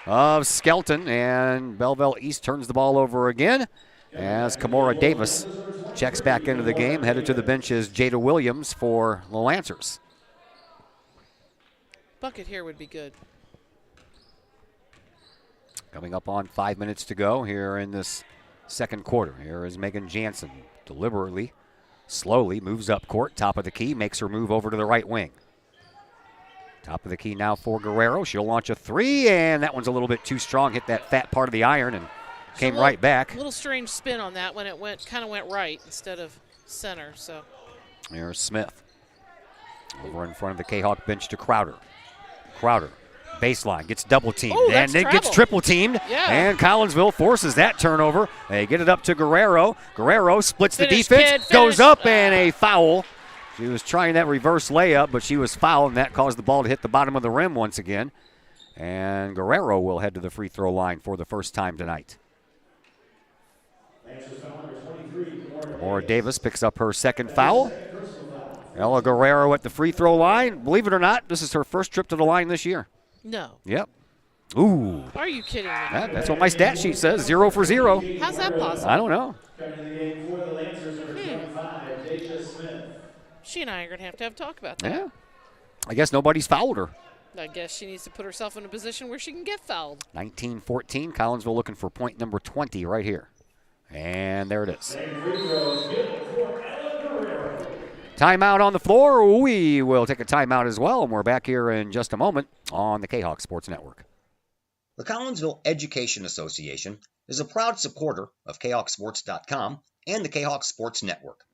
E: of Skelton. And Belleville East turns the ball over again as Kamora Davis checks back into the game. Headed to the bench is Jada Williams for the Lancers.
F: Bucket here would be good.
E: Coming up on 5 minutes to go here in this second quarter. Here is Megan Jansen deliberately, slowly moves up court, top of the key, makes her move over to the right wing. Top of the key now for Guerrero. She'll launch a 3, and that one's a little bit too strong. Hit that fat part of the iron and came right back.
F: A little strange spin on that when it kind of went right instead of center. So
E: Here's Smith. Over in front of the Kahok bench to Crowder. Crowder, baseline, gets double teamed.
F: Ooh,
E: and then gets triple teamed.
F: Yeah.
E: And Collinsville forces that turnover. They get it up to Guerrero. Guerrero splits
F: Finish,
E: the defense,
F: kid,
E: goes
F: finish.
E: up, and a foul. She was trying that reverse layup, but she was fouled, and that caused the ball to hit the bottom of the rim once again. And Guerrero will head to the free throw line for the first time tonight. Kamora Davis picks up her second foul. Ella Guerrero at the free throw line. Believe it or not, this is her first trip to the line this year.
F: no.
E: Yep. Ooh.
F: Are you kidding me?
E: That's what my stat sheet says, 0 for 0.
F: How's that possible?
E: I don't know.
F: She and I are going to have a talk about that.
E: Yeah. I guess nobody's fouled her.
F: I guess she needs to put herself in a position where she can get fouled.
E: 19-14. Collinsville looking for point number 20 right here. And there it is. Timeout on the floor. We will take a timeout as well, and we're back here in just a moment on the Kahok Sports Network.
L: The Collinsville Education Association is a proud supporter of KahokSports.com and the Kahok Sports Network.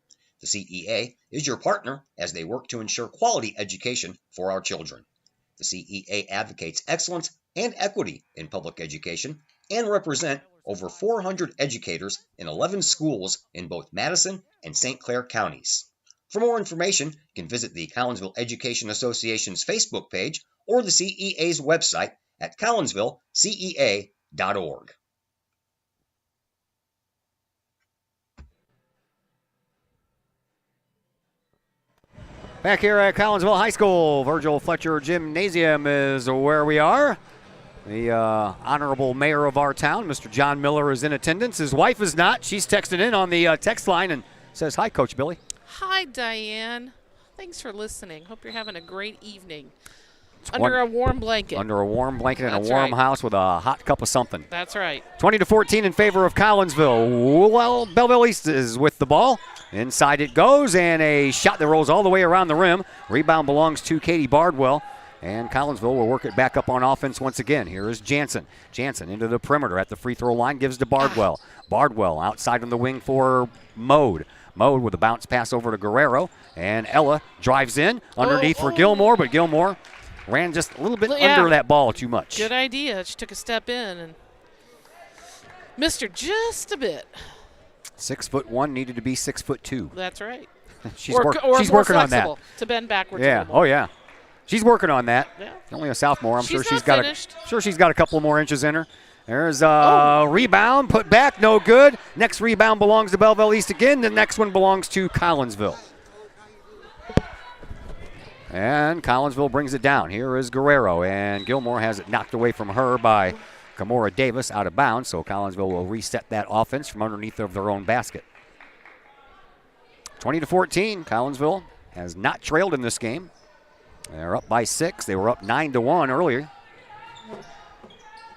L: The CEA is your partner as they work to ensure quality education for our children. The CEA advocates excellence and equity in public education and represent over 400 educators in 11 schools in both Madison and St. Clair counties. For more information, you can visit the Collinsville Education Association's Facebook page or the CEA's website at collinsvillecea.org.
E: Back here at Collinsville High School, Virgil Fletcher Gymnasium is where we are. The honorable mayor of our town, Mr. John Miller, is in attendance. His wife is not. She's texted in on the text line and says, "Hi, Coach Billy."
F: Hi, Diane. Thanks for listening. Hope you're having a great evening. Under a warm blanket.
E: Under a warm blanket in a
F: That's
E: warm
F: right.
E: house with a hot cup of something.
F: That's right.
E: 20-14 in favor of Collinsville. Well, Belleville East is with the ball. Inside it goes, and a shot that rolls all the way around the rim. Rebound belongs to Katie Bardwell. And Collinsville will work it back up on offense once again. Here is Jansen. Jansen into the perimeter at the free throw line, gives to Bardwell. Bardwell outside on the wing for Mode. Mode with a bounce pass over to Guerrero. And Ella drives in underneath for Gilmore, but Gilmore ran just a little bit under that ball too much.
F: Good idea. She took a step in and missed her just a bit.
E: 6'1", needed to be 6'2".
F: That's right.
E: she's working on that.
F: To bend backwards.
E: Yeah. Oh yeah. She's working on that.
F: Yeah.
E: Only a sophomore. I'm sure
F: she's
E: got a couple more inches in her. There's a rebound, put back, no good. Next rebound belongs to Belleville East again. The next one belongs to Collinsville. And Collinsville brings it down. Here is Guerrero, and Gilmore has it knocked away from her by Kamora Davis out of bounds, so Collinsville will reset that offense from underneath of their own basket. 20-14, Collinsville has not trailed in this game. They're up by 6. They were up 9-1 earlier.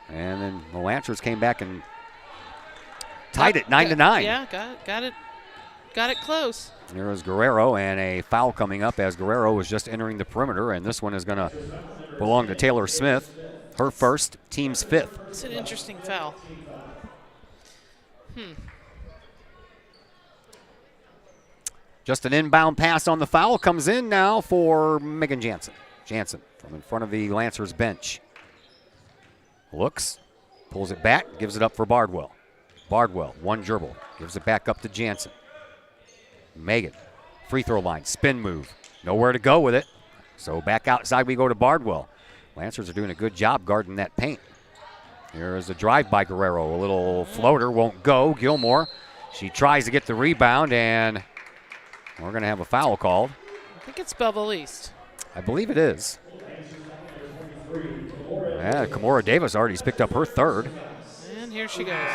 E: And then the Lancers came back and tied it 9-9.
F: Yeah, got it close.
E: Here is Guerrero, and a foul coming up as Guerrero was just entering the perimeter, and this one is going to belong to Taylor Smith. Her first, team's 5th.
F: It's an interesting foul.
E: Just an inbound pass on the foul comes in now for Megan Jansen. Jansen from in front of the Lancers bench. Looks, pulls it back, gives it up for Bardwell. Bardwell, one dribble, gives it back up to Jansen. Megan, free throw line, spin move. Nowhere to go with it. So back outside we go to Bardwell. Lancers are doing a good job guarding that paint. Here is a drive by Guerrero. A little floater won't go. Gilmore, she tries to get the rebound, and we're going to have a foul called.
F: I think it's Belleville East.
E: I believe it is. Yeah, Kamora Davis already picked up her 3rd.
F: And here she goes.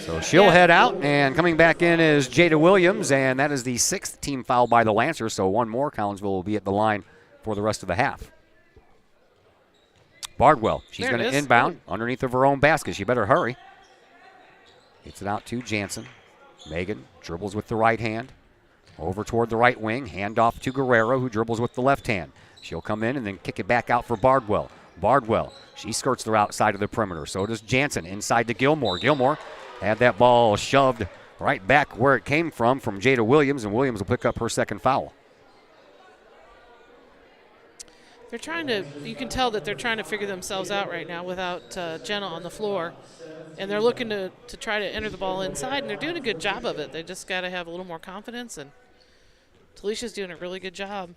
E: So she'll head out, and coming back in is Jada Williams, and that is the 6th team foul by the Lancers, so one more. Collinsville will be at the line for the rest of the half. Bardwell, she's going to inbound underneath of her own basket. She better hurry. Gets it out to Jansen. Megan dribbles with the right hand. Over toward the right wing. Hand off to Guerrero, who dribbles with the left hand. She'll come in and then kick it back out for Bardwell. Bardwell, she skirts the outside of the perimeter. So does Jansen inside to Gilmore. Gilmore had that ball shoved right back where it came from Jada Williams, and Williams will pick up her 2nd foul.
F: They're trying to, you can tell that they're trying to figure themselves out right now without Jenna on the floor. And they're looking to try to enter the ball inside, and they're doing a good job of it. They just got to have a little more confidence, and Talisha's doing a really good job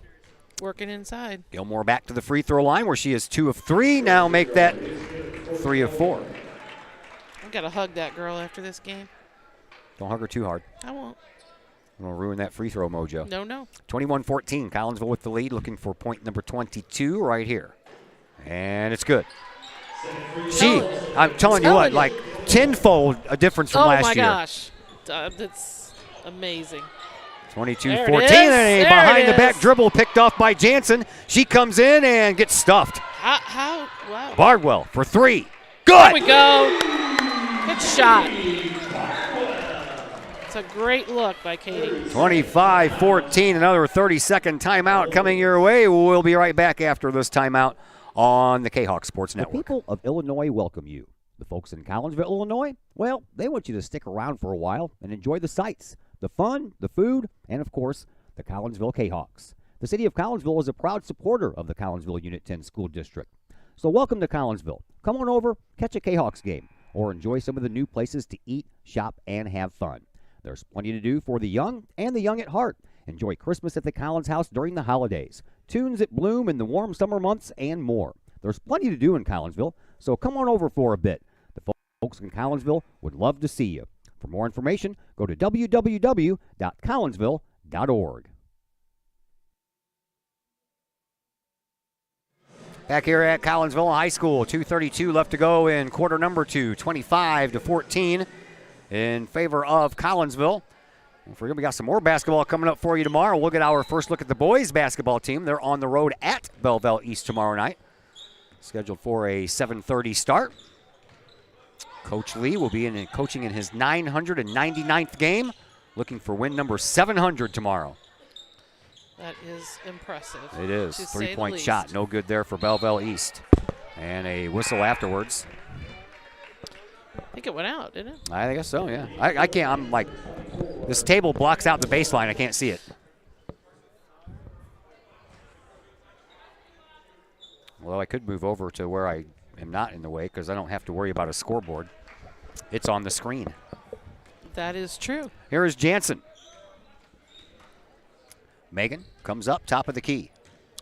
F: working inside.
E: Gilmore back to the free throw line where she is 2 of 3. Now make that 3 of 4.
F: I've got to hug that girl after this game.
E: Don't hug her too hard.
F: I won't.
E: I'm going to ruin that free throw mojo.
F: No.
E: 21-14, Collinsville with the lead, looking for point number 22 right here. And it's good. I'm telling you what, like tenfold a difference from last year.
F: Oh, my gosh. That's amazing.
E: 22-14, and a behind-the-back dribble picked off by Jansen. She comes in and gets stuffed.
F: Wow.
E: Bardwell for 3. Good.
F: There we go. Good shot. It's a great look by Katie.
E: 25-14, another 30-second timeout coming your way. We'll be right back after this timeout on the Kahok Sports Network.
M: The people of Illinois welcome you. The folks in Collinsville, Illinois, well, they want you to stick around for a while and enjoy the sights, the fun, the food, and, of course, the Collinsville Kahawks. The city of Collinsville is a proud supporter of the Collinsville Unit 10 School District. So welcome to Collinsville. Come on over, catch a Kahawks game. or enjoy some of the new places to eat, shop, and have fun. There's plenty to do for the young and the young at heart. Enjoy Christmas at the Collins House during the holidays, tunes that bloom in the warm summer months, and more. There's plenty to do in Collinsville, so come on over for a bit. The folks in Collinsville would love to see you. For more information, go to www.collinsville.org.
E: Back here at Collinsville High School, 2:32 left to go in quarter number 2, 25-14 in favor of Collinsville. We got some more basketball coming up for you tomorrow. We'll get our first look at the boys basketball team. They're on the road at Belleville East tomorrow night, scheduled for a 7:30 start. Coach Lee will be coaching in his 999th game, looking for win number 700 tomorrow.
F: That is impressive.
E: It is. 3-point shot, no good there for Belleville East. And a whistle afterwards.
F: I think it went out, didn't it?
E: I guess so, yeah. I can't, I'm like, this table blocks out the baseline. I can't see it. Well, I could move over to where I am not in the way because I don't have to worry about a scoreboard. It's on the screen.
F: That is true.
E: Here is Jansen. Megan comes up, top of the key.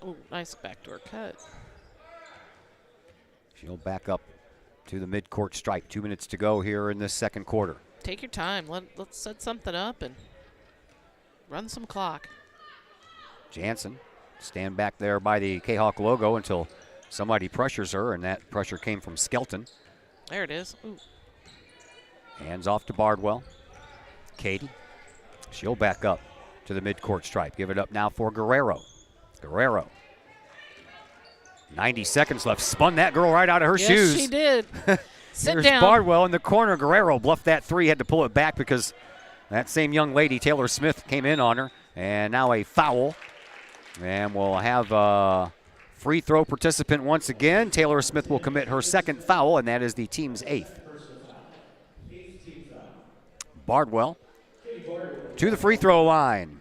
F: Oh, nice backdoor cut.
E: She'll back up to the midcourt stripe. 2 minutes to go here in this second quarter.
F: Take your time. Let's set something up and run some clock.
E: Jansen stand back there by the Kahok logo until somebody pressures her, and that pressure came from Skelton.
F: There it is. Ooh.
E: Hands off to Bardwell. Katie, she'll back up to the midcourt stripe. Give it up now for Guerrero. Guerrero. 90 seconds left. Spun that girl right out of her shoes.
F: Yes, she did. Sit
E: Here's
F: down.
E: Bardwell in the corner. Guerrero bluffed that three, had to pull it back because that same young lady, Taylor Smith, came in on her. And now a foul. And we'll have a free throw participant once again. Taylor Smith will commit her second foul, and that is the team's 8th. Bardwell to the free throw line.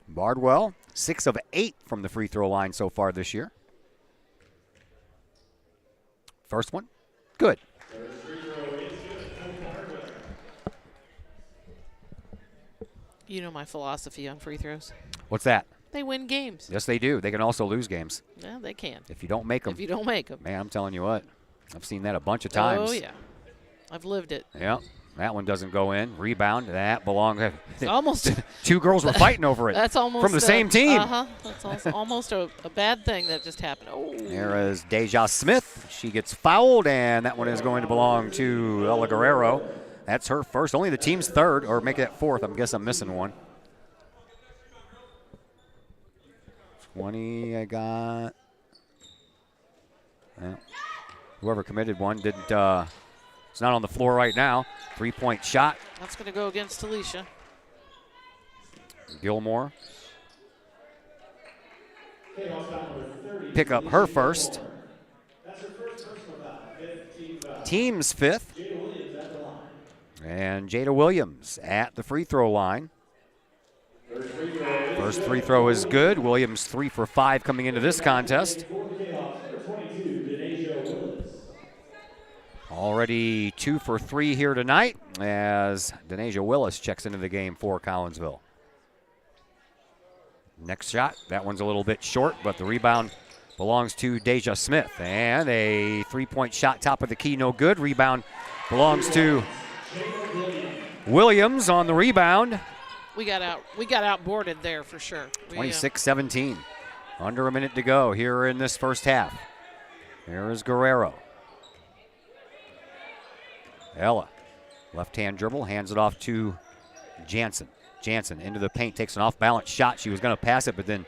E: Bardwell, 6 of 8 from the free throw line so far this year. First one, good.
F: You know my philosophy on free throws.
E: What's that?
F: They win games.
E: Yes, they do. They can also lose games.
F: Yeah, they can.
E: If you don't make them.
F: If you don't make them.
E: Man, I'm telling you what. I've seen that a bunch of times.
F: Oh, yeah. I've lived it.
E: Yeah. That one doesn't go in. Rebound. That belongs.
F: Almost.
E: 2 girls were fighting over it.
F: That's almost
E: from the same team.
F: That's also almost a bad thing that just happened. Oh.
E: There is Deja Smith. She gets fouled, and that one is going to belong to Ella Guerrero. That's her first. Only the team's 3rd, or make it 4th. I guess I'm missing one. 20 I got. Yeah. Whoever committed one didn't. It's not on the floor right now. 3-point shot.
F: That's going to go against Alicia.
E: Gilmore. Pick up her first. Team's 5th. And Jada Williams at the free throw line. First free throw is good. Williams 3 for 5 coming into this contest. Already 2 for 3 here tonight as Denasia Willis checks into the game for Collinsville. Next shot, that one's a little bit short, but the rebound belongs to Deja Smith. And a 3-point shot, top of the key, no good. Rebound belongs to Williams on the rebound.
F: We got outboarded there for sure.
E: 26-17. Under a minute to go here in this first half. Here is Guerrero. Ella, left-hand dribble, hands it off to Jansen. Jansen into the paint, takes an off-balance shot. She was going to pass it, but then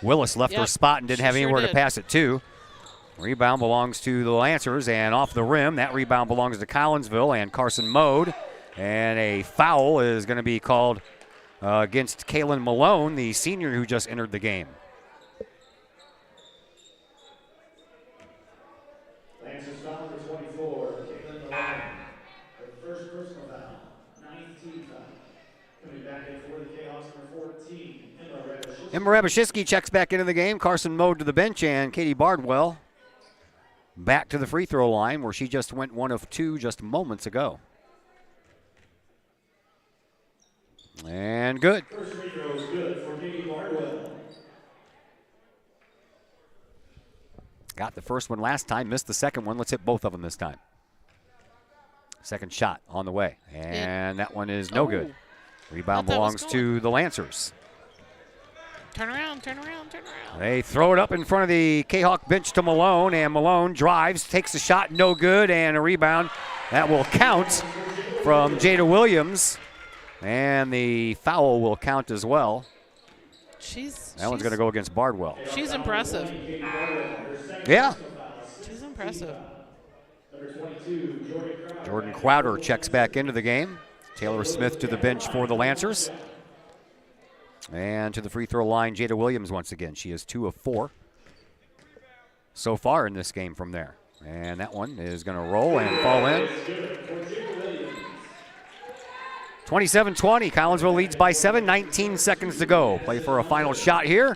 E: Willis left her spot and didn't have anywhere to pass it to. Rebound belongs to the Lancers, and off the rim, that rebound belongs to Collinsville and Carson Mode. And a foul is going to be called against Kaylin Malone, the senior who just entered the game.
N: Lancers foul number 24, Kaylin Malone. The first personal foul, 9th team foul. Coming back in for the Chaos number 14, Emma
E: Rabashitsky checks back into the game. Carson Mode to the bench, and Katie Bardwell back to the free throw line where she just went 1 of 2 just moments ago. And good.
N: First free throw is good for Katie Bardwell.
E: Got the first one last time, missed the second one. Let's hit both of them this time. Second shot on the way, and that one is no good. Rebound belongs to the Lancers.
F: Turn around, turn around, turn around.
E: They throw it up in front of the Kahok bench to Malone, and Malone drives, takes a shot, no good, and a rebound. That will count from Jada Williams, and the foul will count as well. That one's going to go against Bardwell.
F: She's impressive.
E: Yeah.
F: She's impressive.
E: Jordan Crowder checks back into the game. Taylor Smith to the bench for the Lancers. And to the free throw line, Jada Williams once again. She is 2 of 4 so far in this game from there. And that one is going to roll and fall in. 27-20, Collinsville leads by 7, 19 seconds to go. Play for a final shot here.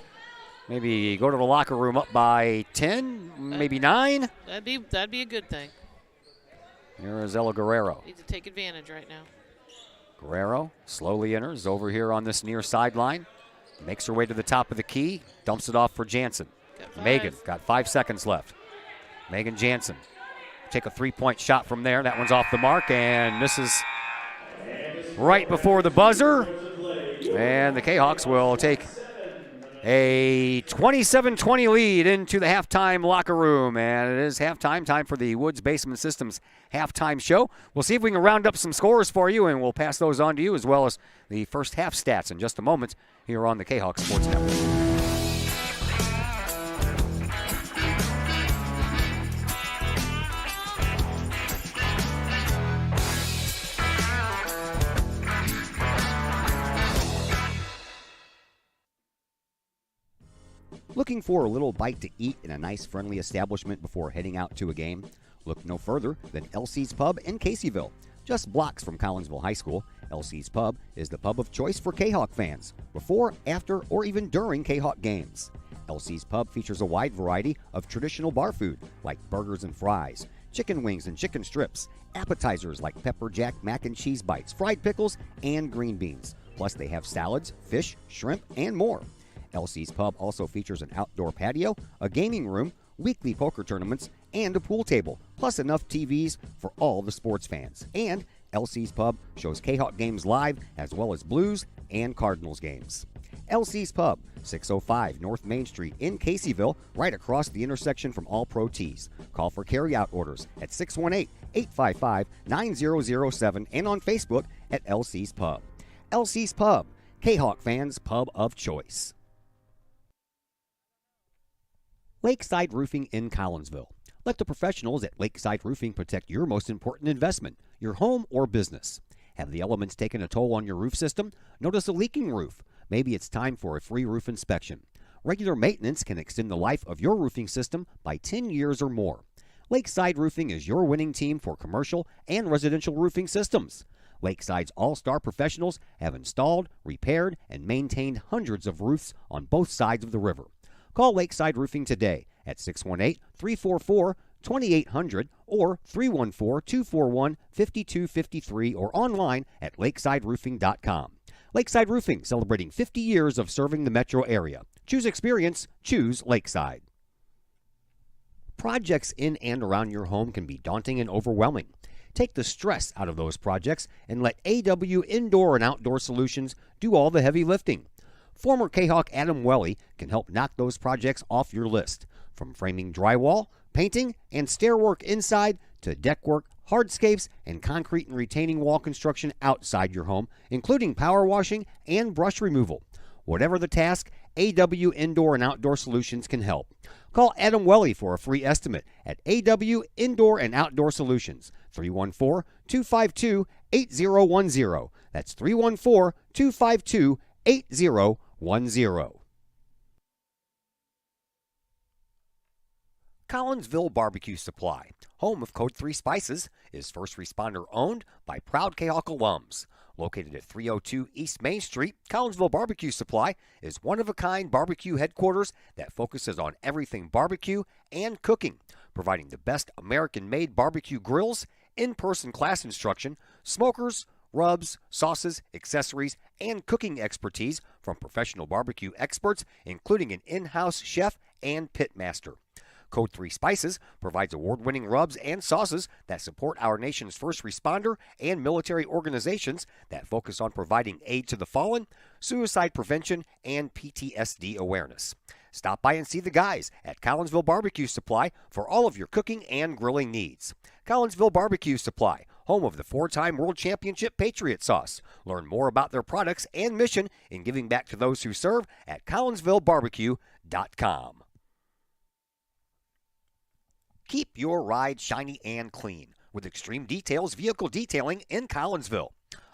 E: Maybe go to the locker room up by 10, maybe 9.
F: That'd be a good thing.
E: Here is Ella Guerrero.
F: Need to take advantage right now.
E: Guerrero slowly enters over here on this near sideline. Makes her way to the top of the key. Dumps it off for Jansen. Megan got 5 seconds left. Megan Jansen take a 3-point shot from there. That one's off the mark and misses right before the buzzer. And the Kahawks will take a 27-20 lead into the halftime locker room. And it is halftime time for the Woods Basement Systems halftime show. We'll see if we can round up some scores for you, and we'll pass those on to you as well as the first half stats in just a moment here on the Kahawk Sports Network.
M: Looking for a little bite to eat in a nice, friendly establishment before heading out to a game? Look no further than LC's Pub in Caseyville. Just blocks from Collinsville High School, LC's Pub is the pub of choice for Kahawk fans, before, after, or even during Kahawk games. LC's Pub features a wide variety of traditional bar food, like burgers and fries, chicken wings and chicken strips, appetizers like pepper jack mac and cheese bites, fried pickles, and green beans. Plus they have salads, fish, shrimp, and more. LC's Pub also features an outdoor patio, a gaming room, weekly poker tournaments, and a pool table, plus enough TVs for all the sports fans. And LC's Pub shows Kahawk games live, as well as Blues and Cardinals games. LC's Pub, 605 North Main Street in Caseyville, right across the intersection from All Pro Tees. Call for carry-out orders at 618-855-9007 and on Facebook at LC's Pub. LC's Pub, Kahawk fans' pub of choice. Lakeside Roofing in Collinsville. Let the professionals at Lakeside Roofing protect your most important investment, your home or business. Have the elements taken a toll on your roof system? Notice a leaking roof? Maybe it's time for a free roof inspection. Regular maintenance can extend the life of your roofing system by 10 years or more. Lakeside Roofing is your winning team for commercial and residential roofing systems. Lakeside's all-star professionals have installed, repaired, and maintained hundreds of roofs on both sides of the river. Call Lakeside Roofing today at 618-344-2800 or 314-241-5253 or online at lakesideroofing.com. Lakeside Roofing, celebrating 50 years of serving the metro area. Choose experience, choose Lakeside. Projects in and around your home can be daunting and overwhelming. Take the stress out of those projects and let AW Indoor and Outdoor Solutions do all the heavy lifting. Former Kahawk Adam Welly can help knock those projects off your list. From framing drywall, painting, and stair work inside to deck work, hardscapes, and concrete and retaining wall construction outside your home, including power washing and brush removal. Whatever the task, AW Indoor and Outdoor Solutions can help. Call Adam Welly for a free estimate at AW Indoor and Outdoor Solutions, 314-252-8010. That's 314-252-8010. Collinsville Barbecue Supply, home of Code 3 Spices, is first responder owned by proud Kahawk alums. Located at 302 East Main Street, Collinsville Barbecue Supply is one-of-a-kind barbecue headquarters that focuses on everything barbecue and cooking.
E: providing the best American-made barbecue grills, in-person class instruction, smokers, rubs, sauces, accessories, and cooking expertise from professional barbecue experts, including an in-house chef and pit master. Code 3 Spices provides award-winning rubs and sauces that support our nation's first responder and military organizations that focus on providing aid to the fallen, suicide prevention, and PTSD awareness. Stop by and see the guys at Collinsville Barbecue Supply for all of your cooking and grilling needs. Collinsville Barbecue Supply, home of the 4-time World Championship Patriot Sauce. Learn more about their products and mission in giving back to those who serve at collinsvillebarbecue.com. Keep your ride shiny and clean with Extreme Details Vehicle Detailing in Collinsville.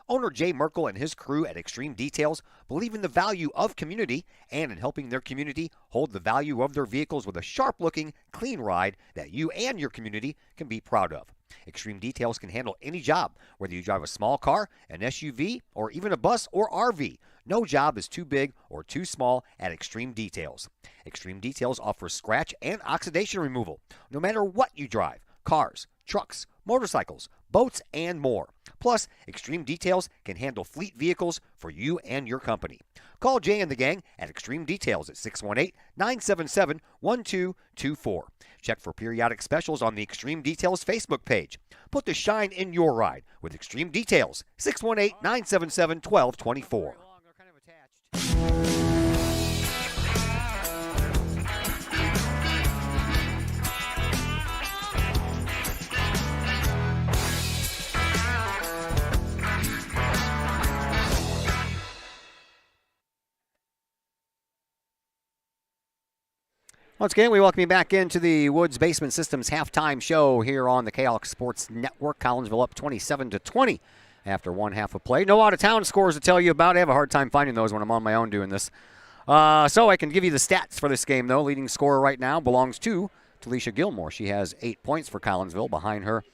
E: Owner Jay Merkel and his crew at Extreme Details believe in the value of community and in helping their community hold the value of their vehicles with a sharp-looking, clean ride that you and your community can be proud of. Extreme Details can handle any job, whether you drive a small car, an SUV, or even a bus or RV. No job is too big or too small at Extreme Details. Extreme Details offers scratch and oxidation removal, no matter what you drive: cars, trucks, motorcycles, boats, and more. Plus, Extreme Details can handle fleet vehicles for you and your company. Call Jay and the gang at Extreme Details at 618-977-1224. Check for periodic specials on the Extreme Details Facebook page. Put the shine in your ride with Extreme Details, 618-977-1224. Once again, we welcome you back into the Woods Basement Systems halftime show here on the Kahok Sports Network. Collinsville up 27-20 after one half of play. No out-of-town scores to tell you about. I have a hard time finding those when I'm on my own doing this. So I can give you the stats for this game, though. Leading scorer right now belongs to Talisha Gilmore. She has 8 points for Collinsville. Behind her,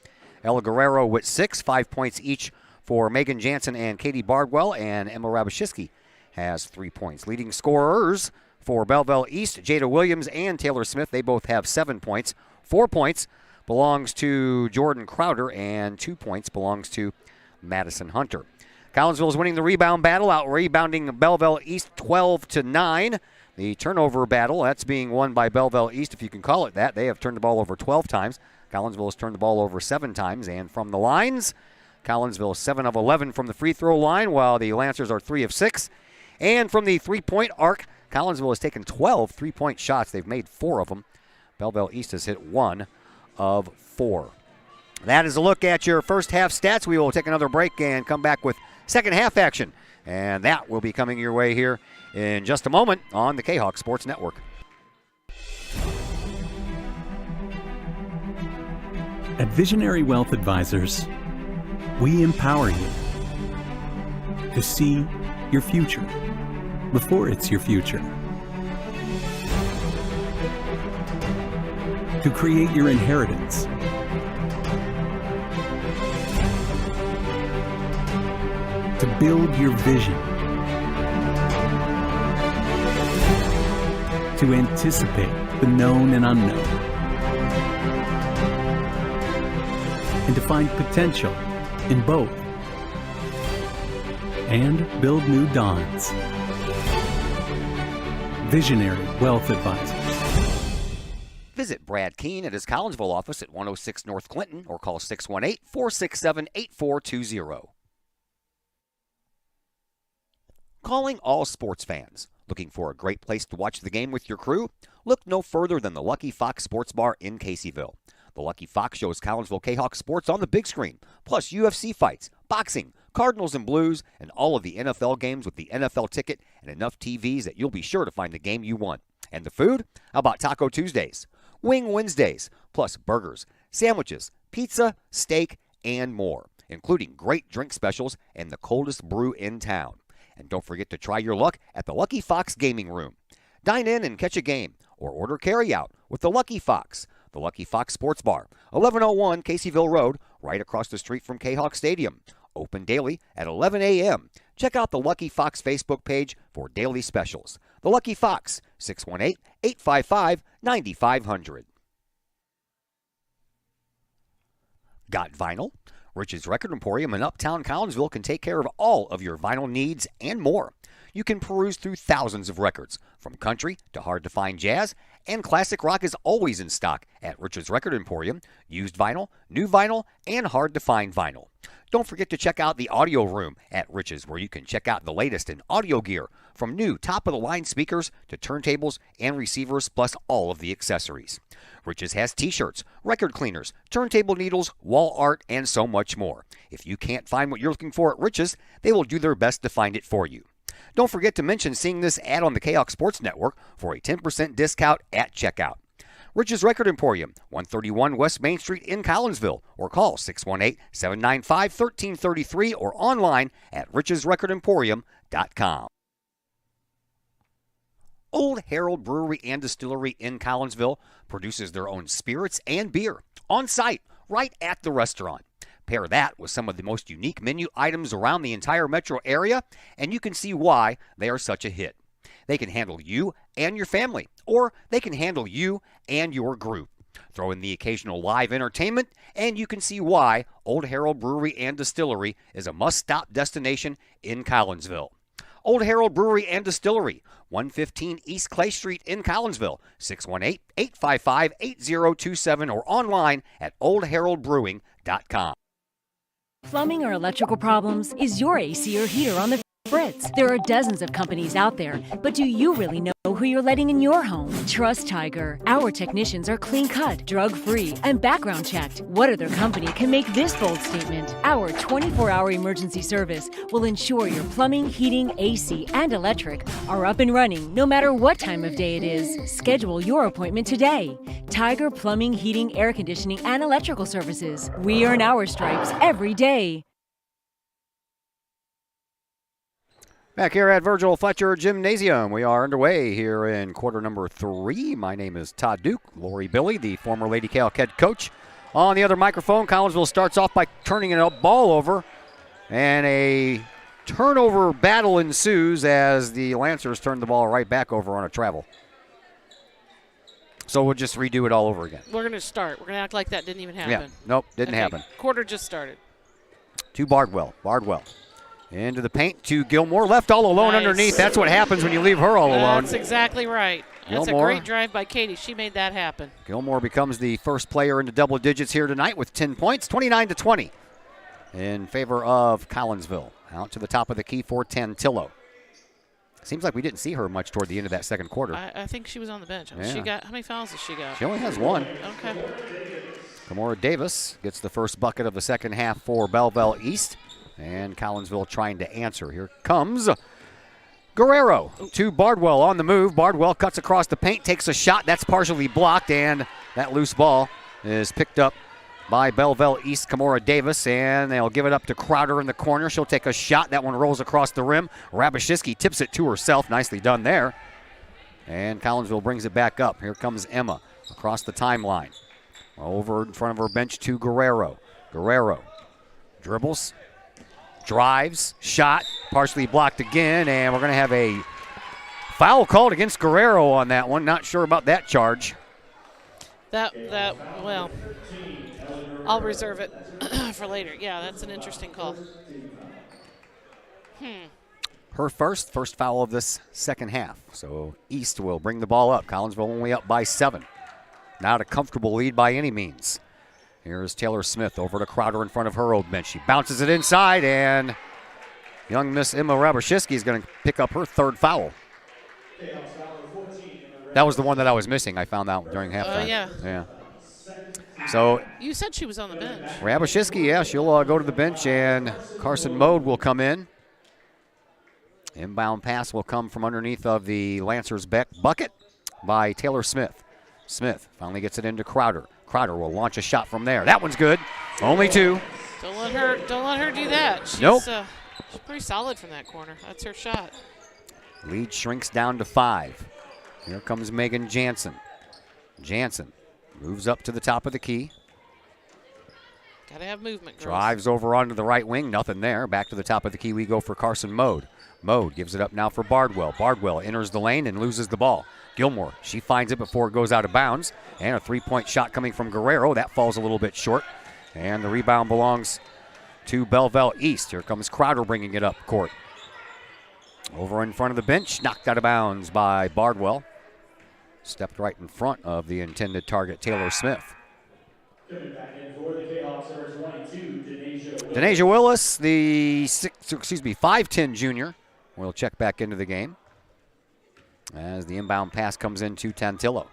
E: Ella Guerrero with 6, 5 points each for Megan Jansen and Katie Bardwell, and Emma Rabashitsky has 3 points. Leading scorers for Belleville East, Jada Williams and Taylor Smith, they both have 7 points. 4 points belongs to Jordan Crowder, and 2 points belongs to Madison Hunter. Collinsville is winning the rebound battle, out rebounding Belleville East 12-9. The turnover battle, that's being won by Belleville East, if you can call it that. They have turned the ball over 12 times. Collinsville has turned the ball over 7 times. And from the lines, Collinsville 7 of 11 from the free throw line, while the Lancers are 3 of 6. And from the three-point arc, Collinsville has taken 12 three-point shots. They've made 4 of them. Belleville East has hit 1 of 4. That is a look at your first half stats. We will take another break and come back with second half action. And that will be coming your way here in just a moment on the Kahok Sports Network.
O: At Visionary Wealth Advisors, we empower you to see your future before it's your future, to create your inheritance, to build your vision, to anticipate the known and unknown, and to find potential in both, and build new dawns. Visionary Wealth Advisors.
E: Visit Brad Keene at his Collinsville office at 106 North Clinton or call 618-467-8420. Calling all sports fans. Looking for a great place to watch the game with your crew? Look no further than the Lucky Fox Sports Bar in Caseyville. The Lucky Fox shows Collinsville Kahawk sports on the big screen, plus UFC fights, boxing, Cardinals and Blues, and all of the NFL games with the NFL ticket and enough TVs that you'll be sure to find the game you want. And the food? How about Taco Tuesdays, Wing Wednesdays, plus burgers, sandwiches, pizza, steak, and more, including great drink specials and the coldest brew in town. And don't forget to try your luck at the Lucky Fox Gaming Room. Dine in and catch a game, or order carry-out with the Lucky Fox. The Lucky Fox Sports Bar, 1101 Caseyville Road, right across the street from Kahawk Stadium. Open daily at 11 a.m. Check out the Lucky Fox Facebook page for daily specials. The Lucky Fox, 618-855-9500.
M: Got vinyl? Rich's Record Emporium in Uptown Collinsville can take care of all of your vinyl needs and more. You can peruse through thousands of records, from country to hard-to-find jazz, and classic rock is always in stock at Rich's Record Emporium. Used vinyl, new vinyl, and hard-to-find vinyl. Don't forget to check out the audio room at Rich's, where you can check out the latest in audio gear, from new top-of-the-line speakers to turntables and receivers, plus all of the accessories. Rich's has t-shirts, record cleaners, turntable needles, wall art, and so much more. If you can't find what you're looking for at Rich's, they will do their best to find it for you. Don't forget to mention seeing this ad on the Kahok Sports Network for a 10% discount at checkout. Rich's Record Emporium, 131 West Main Street in Collinsville, or call 618-795-1333 or online at richesrecordemporium.com. Old Herald Brewery and Distillery in Collinsville produces their own spirits and beer on site right at the restaurant. Pair that with some of the most unique menu items around the entire metro area, and you can see why they are such a hit. They can handle you and your family, or they can handle you and your group. Throw in the occasional live entertainment, and you can see why Old Herald Brewery and Distillery is a must-stop destination in Collinsville. Old Herald Brewery and Distillery, 115 East Clay Street in Collinsville, 618-855-8027, or online at oldheraldbrewing.com.
P: Plumbing or electrical problems? Is your AC or heater on the fritz? There are dozens of companies out there, but do you really know who you're letting in your home? Trust Tiger. Our technicians are clean-cut, drug-free, and background-checked. What other company can make this bold statement? Our 24-hour emergency service will ensure your plumbing, heating, AC, and electric are up and running no matter what time of day it is. Schedule your appointment today. Tiger Plumbing, Heating, Air Conditioning, and Electrical Services. We earn our stripes every day.
M: Back here at Virgil Fletcher Gymnasium, we are underway here in quarter number 3. My name is Todd Duke. Lori Billy, the former Lady Kahok head coach. On the other microphone, Collinsville starts off by turning a ball over, and a turnover battle ensues as the Lancers turn the ball right back over on a travel. So we'll just redo it all over again.
F: We're going to start. We're going to act like that didn't even happen.
M: Yeah, nope, didn't happen.
F: Quarter just started.
M: To Bardwell. Into the paint to Gilmore. Left all alone underneath. That's what happens when you leave her all alone.
F: That's exactly right. That's
M: Gilmore.
F: a great drive by Katie. She made that happen.
M: Gilmore becomes the first player into double digits here tonight with 10 points, 29-20 in favor of Collinsville. Out to the top of the key for Tantillo. Seems like we didn't see her much toward the end of that second quarter.
F: I think she was on the bench.
M: Yeah.
F: She got how many fouls has she got?
M: She only has one.
F: Okay.
M: Kamora Davis gets the first bucket of the second half for Belleville East. And Collinsville trying to answer. Here comes Guerrero to Bardwell on the move. Bardwell cuts across the paint, takes a shot. That's partially blocked, and that loose ball is picked up by Belleville East Kamora Davis, and they'll give it up to Crowder in the corner. She'll take a shot. That one rolls across the rim. Rabashevsky tips it to herself. Nicely done there. And Collinsville brings it back up. Here comes Emma across the timeline. Over in front of her bench to Guerrero. Guerrero dribbles. Drives, shot, partially blocked again, and we're going to have a foul called against Guerrero on that one. Not sure about that charge.
F: Well, I'll reserve it for later. Yeah, that's an interesting call.
M: Her first foul of this second half. So East will bring the ball up. Collinsville only up by 7. Not a comfortable lead by any means. Here's Taylor Smith over to Crowder in front of her old bench. She bounces it inside, and young Miss Emma Rabashevsky is going to pick up her third foul. That was the one that I was missing. I found out during halftime.
F: Yeah.
M: So
F: you said she was on the bench.
M: Rabashevsky, yeah, she'll go to the bench, and Carson Mode will come in. Inbound pass will come from underneath of the Lancers bucket by Taylor Smith. Smith finally gets it into Crowder. Crowder will launch a shot from there. That one's good. Only 2.
F: Don't let her do that. She's,
M: nope.
F: She's pretty solid from that corner. That's her shot.
M: Lead shrinks down to 5. Here comes Megan Jansen. Jansen moves up to the top of the key.
F: Got to have movement, girls.
M: Drives over onto the right wing. Nothing there. Back to the top of the key we go for Carson Mode. Mode gives it up now for Bardwell. Bardwell enters the lane and loses the ball. Gilmore, she finds it before it goes out of bounds. And a 3-point shot coming from Guerrero. That falls a little bit short.
E: And the rebound belongs to Belleville East. Here comes Crowder bringing it up court. Over in front of the bench, knocked out of bounds by Bardwell. Stepped right in front of the intended target, Taylor Smith.
N: Coming back in for the Kahawks, number 22,
E: Denasia Willis, the 5'10 junior, will check back into the game as the inbound pass comes in to Tantillo.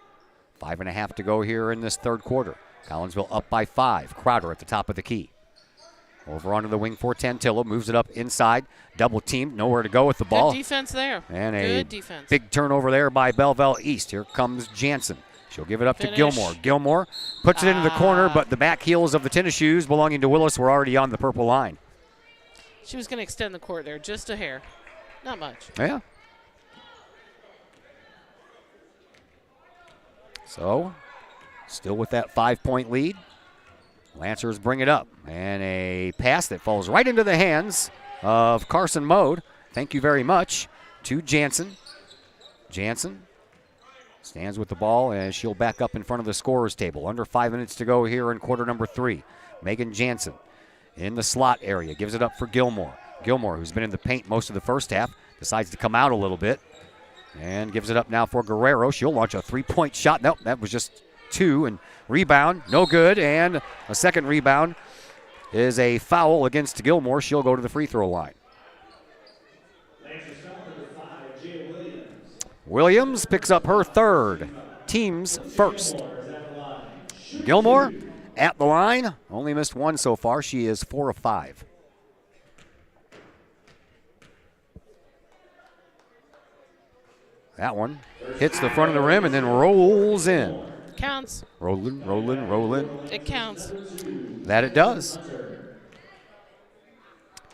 E: 5.5 to go here in this third quarter. Collinsville up by 5. Crowder at the top of the key. Over onto the wing for Tantillo, moves it up inside, double teamed, nowhere to go with the ball.
F: Good defense there.
E: And
F: Good defense.
E: Big turnover there by Belleville East. Here comes Jansen. She'll give it up
F: Finish.
E: to Gilmore. Gilmore puts it into the corner, but the back heels of the tennis shoes belonging to Willis were already on the purple line.
F: She was going to extend the court there, just a hair. Not much.
E: Yeah. So, still with that 5-point lead. Lancers bring it up, and a pass that falls right into the hands of Carson Mode. Thank you very much to Jansen. Jansen stands with the ball as she'll back up in front of the scorer's table. Under 5 minutes to go here in quarter number 3. Megan Jansen in the slot area gives it up for Gilmore. Gilmore, who's been in the paint most of the first half, decides to come out a little bit and gives it up now for Guerrero. She'll launch a 3-point shot. Nope, that was just 2, and rebound, no good, and a second rebound is a foul against Gilmore. She'll go to the free throw line. Williams picks up her third, team's first. Gilmore at the line, only missed one so far. She is 4 of 5. That one hits the front of the rim and then rolls in.
F: Counts.
E: Rolling, rolling, rolling.
F: It counts.
E: That it does.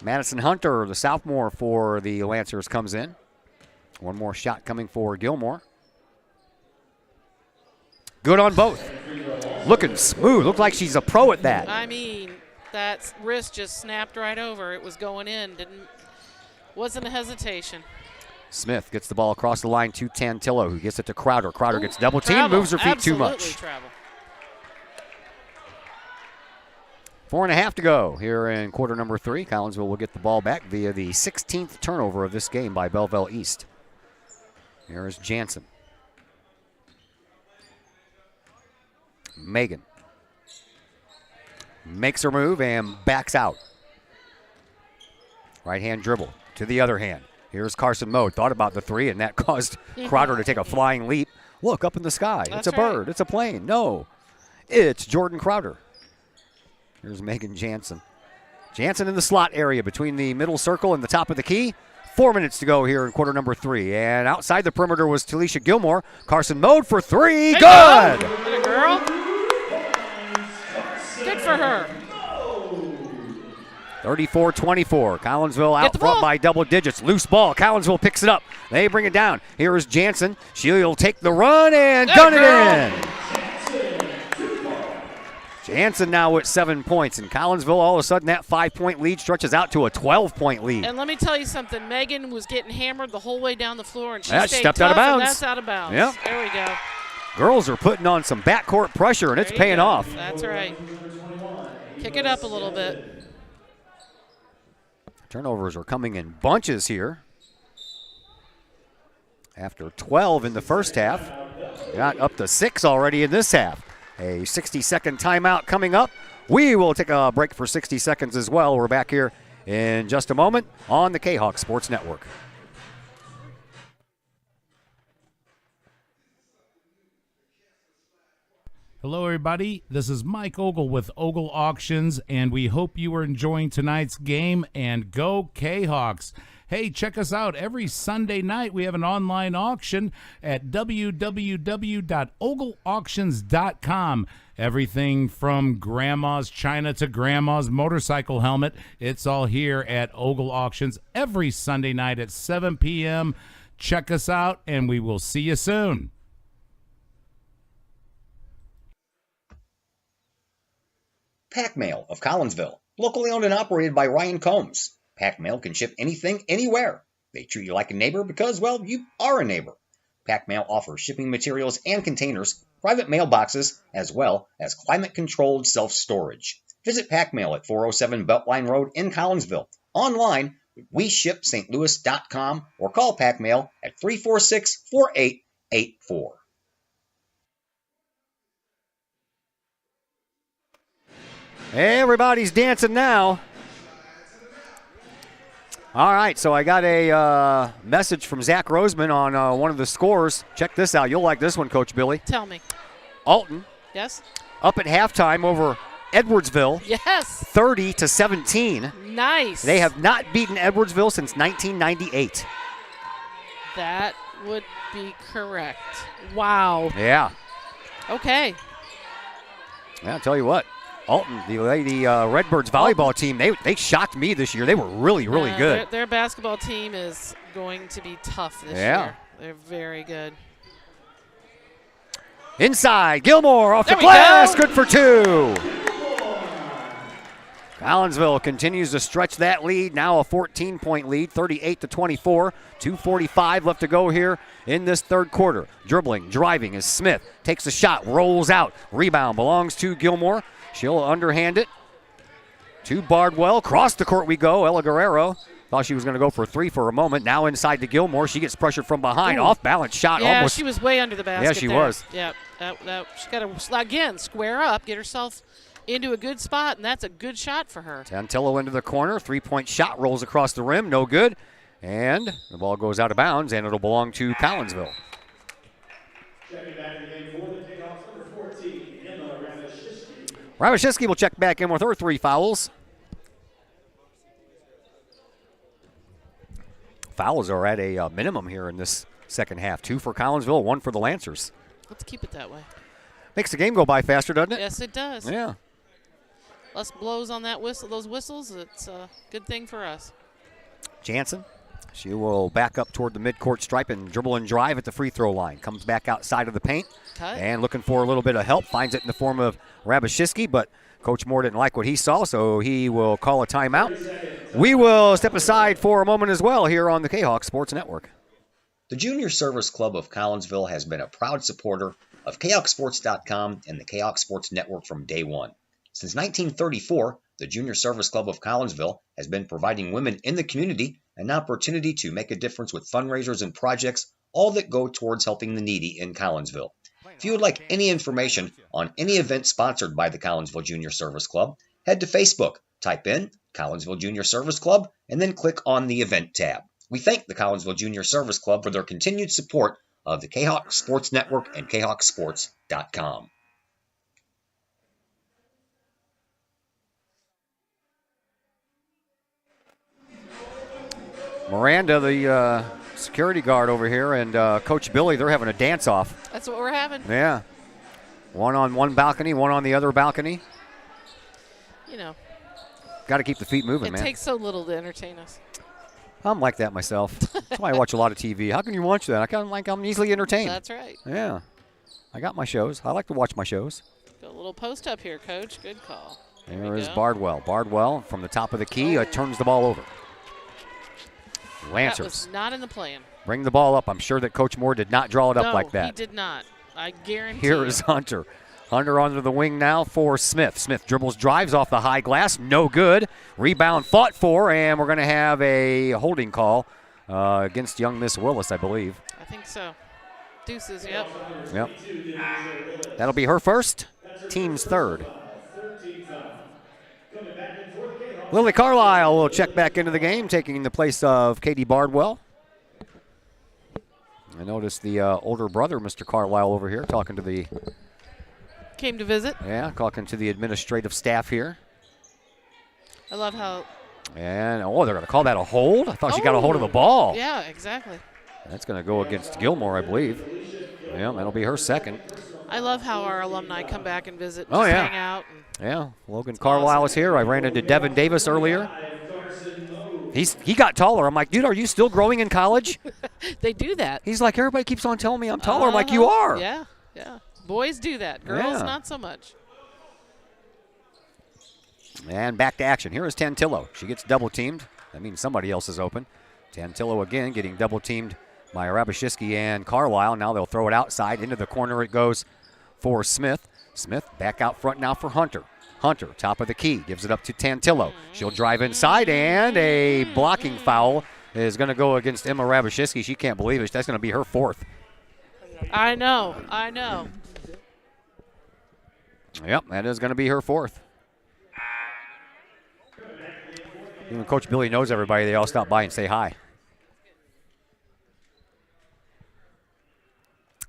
E: Madison Hunter, the sophomore for the Lancers, comes in. One more shot coming for Gilmore. Good on both. Looking smooth. Looked like she's a pro at that.
F: I mean, that wrist just snapped right over. It was going in. Wasn't a hesitation.
E: Smith gets the ball across the line to Tantillo, who gets it to Crowder. Crowder gets double teamed, moves her feet too much.
F: Travel.
E: 4.5 to go here in quarter number 3. Collinsville will get the ball back via the 16th turnover of this game by Belleville East. Here is Jansen. Megan makes her move and backs out. Right hand dribble to the other hand. Here's Carson Mode. Thought about the 3, and that caused Crowder to take a flying leap. Look, up in the sky.
F: That's
E: it's a bird. It's a plane. No, it's Jordan Crowder. Here's Megan Jansen. Jansen in the slot area between the middle circle and the top of the key. 4 minutes to go here in quarter number 3. And outside the perimeter was Talisha Gilmore. Carson Mode for 3. Good!
F: Good girl. Good for her.
E: 34-24. Collinsville out front by double digits. Loose ball. Collinsville picks it up. They bring it down. Here is Jansen. She'll take the run and gun it in. Jansen now with 7 points. And Collinsville, all of a sudden, that 5-point lead stretches out to a 12-point lead.
F: And let me tell you something. Megan was getting hammered the whole way down the floor, and she
E: That
F: stayed
E: stepped
F: tough,
E: out of bounds.
F: And that's out of bounds.
E: Yep.
F: There we go.
E: Girls are putting on some backcourt pressure, and it's paying off.
F: That's right. Kick it up a little bit.
E: Turnovers are coming in bunches here. After 12 in the first half, got up to 6 already in this half. A 60-second timeout coming up. We will take a break for 60 seconds as well. We're back here in just a moment on the Kahok Sports Network.
Q: Hello, everybody. This is Mike Ogle with Ogle Auctions, and we hope you are enjoying tonight's game, and go Kahawks. Hey, check us out. Every Sunday night, we have an online auction at www.ogleauctions.com. Everything from grandma's china to grandma's motorcycle helmet. It's all here at Ogle Auctions every Sunday night at 7 p.m. Check us out, and we will see you soon.
L: Pack Mail of Collinsville, locally owned and operated by Ryan Combs. Pack Mail can ship anything, anywhere. They treat you like a neighbor because, well, you are a neighbor. Pack Mail offers shipping materials and containers, private mailboxes, as well as climate-controlled self-storage. Visit Pack Mail at 407 Beltline Road in Collinsville. Online, WeShipSt.Louis.com or call Pack Mail at 346-4884.
E: Everybody's dancing now. All right, so I got a message from Zach Roseman on one of the scores. Check this out. You'll like this one, Coach Billy.
F: Tell me.
E: Alton.
F: Yes?
E: Up at halftime over Edwardsville.
F: Yes.
E: 30-17.
F: Nice.
E: They have not beaten Edwardsville since 1998.
F: That would be correct. Wow.
E: Yeah.
F: Okay.
E: Yeah, I'll tell you what. Alton, the Redbirds volleyball team, they shocked me this year. They were really, really good.
F: Their basketball team is going to be tough this
E: Yeah.
F: year. They're very good.
E: Inside, Gilmore off the
F: There we
E: glass,
F: go.
E: good for two. Collinsville continues to stretch that lead, now a 14-point lead, 38-24. 2:45 left to go here in this third quarter. Dribbling, driving is Smith, takes a shot, rolls out. Rebound belongs to Gilmore. She'll underhand it to Bardwell. Cross the court we go. Ella Guerrero thought she was going to go for three for a moment. Now inside to Gilmore. She gets pressured from behind.
F: Ooh.
E: Off-balance shot.
F: Yeah,
E: almost.
F: she was way under the basket.
E: Yeah, she
F: there.
E: was.
F: Yep. She got to, again, square up, get herself into a good spot, and that's a good shot for her.
E: Tantillo into the corner. Three-point shot rolls across the rim. No good. And the ball goes out of bounds, and it'll belong to Collinsville.
N: Checking back in the game for the Kahok, number 14, Emma Ramashishki.
E: Ramashishki will check back in with her 3 fouls. Fouls are at a minimum here in this second half. 2 for Collinsville, 1 for the Lancers.
F: Let's keep it that way.
E: Makes the game go by faster, doesn't it?
F: Yes, it does.
E: Yeah.
F: Less blows on that whistle, those whistles. It's a good thing for us.
E: Jansen, she will back up toward the midcourt stripe and dribble and drive at the free throw line. Comes back outside of the paint.
F: Cut.
E: And looking for a little bit of help. Finds it in the form of Rabashishki, but Coach Moore didn't like what he saw, so he will call a timeout. We will step aside for a moment as well here on the Kahok Sports Network.
L: The Junior Service Club of Collinsville has been a proud supporter of KahokSports.com and the Kahok Sports Network from day one. Since 1934, the Junior Service Club of Collinsville has been providing women in the community an opportunity to make a difference with fundraisers and projects, all that go towards helping the needy in Collinsville. If you would like any information on any event sponsored by the Collinsville Junior Service Club, head to Facebook, type in Collinsville Junior Service Club, and then click on the event tab. We thank the Collinsville Junior Service Club for their continued support of the Kahok Sports Network and KahokSports.com.
E: Miranda, the security guard over here, and Coach Billy, they're having a dance-off.
F: That's what we're having.
E: Yeah. One on one balcony, one on the other balcony.
F: You know.
E: Got to keep the feet moving, man.
F: It takes so little to entertain us.
E: I'm like that myself. That's why I watch a lot of TV. How can you watch that? I'm easily entertained.
F: That's right.
E: Yeah. I got my shows. I like to watch my shows.
F: Got a little post up here, Coach. Good call.
E: There is Bardwell. Bardwell from the top of the key turns the ball over. Lancers.
F: That was not in the plan.
E: Bring the ball up. I'm sure that Coach Moore did not draw it up like that.
F: No, he did not. I guarantee
E: Here is Hunter. Hunter onto the wing now for Smith. Smith dribbles, drives off the high glass. No good. Rebound fought for, and we're going to have a holding call against young Miss Willis, I believe.
F: I think so. Deuces, yep.
E: Yep. That'll be her first, team's third. Lily Carlisle will check back into the game, taking the place of Katie Bardwell. I noticed the older brother, Mr. Carlisle, over here talking to the...
F: Came to visit.
E: Yeah, talking to the administrative staff here.
F: I love how...
E: And, they're going to call that a hold? I thought she got a hold of the ball.
F: Yeah, exactly.
E: That's going to go against Gilmore, I believe. Yeah, that'll be her second.
F: I love how our alumni come back and visit,
E: Oh,
F: just
E: yeah.
F: hang out.
E: Yeah, Logan Carlisle is here. I ran into Devin Davis earlier. He got taller. I'm like, dude, are you still growing in college?
F: They do that.
E: He's like, everybody keeps on telling me I'm taller. I'm like, you are.
F: Yeah, yeah. Boys do that. Girls,
E: Yeah.
F: not so much.
E: And back to action. Here is Tantillo. She gets double teamed. That means somebody else is open. Tantillo again getting double teamed by Rabashishki and Carlisle. Now they'll throw it outside. Into the corner it goes for Smith. Smith back out front now for Hunter. Hunter, top of the key, gives it up to Tantillo. She'll drive inside, and a blocking foul is going to go against Emma Rabashewski. She can't believe it. That's going to be her fourth.
F: I know.
E: Yep, that is going to be her fourth. Even Coach Billy knows everybody. They all stop by and say hi.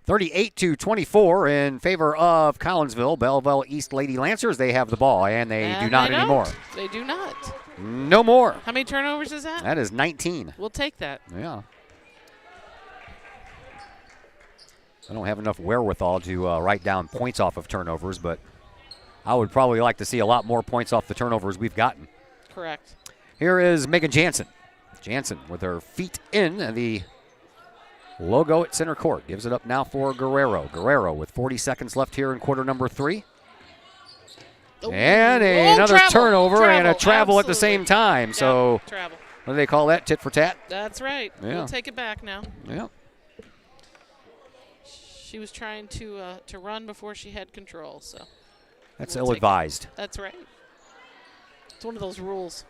E: 38-24 in favor of Collinsville. Belleville East Lady Lancers, they have the ball, and they do not anymore.
F: They do not.
E: No more.
F: How many turnovers is that?
E: That is 19.
F: We'll take that.
E: Yeah. I don't have enough wherewithal to write down points off of turnovers, but I would probably like to see a lot more points off the turnovers we've gotten.
F: Correct.
E: Here is Megan Jansen. Jansen with her feet in the logo at center court. Gives it up now for Guerrero. Guerrero with 40 seconds left here in quarter number 3. And another turnover and a travel at the same time. So
F: travel.
E: What do they call that? Tit for tat?
F: That's right.
E: Yeah.
F: We'll take it back now.
E: Yeah.
F: She was trying to run before she had control, so.
E: That's ill-advised.
F: That's right. It's one of those rules.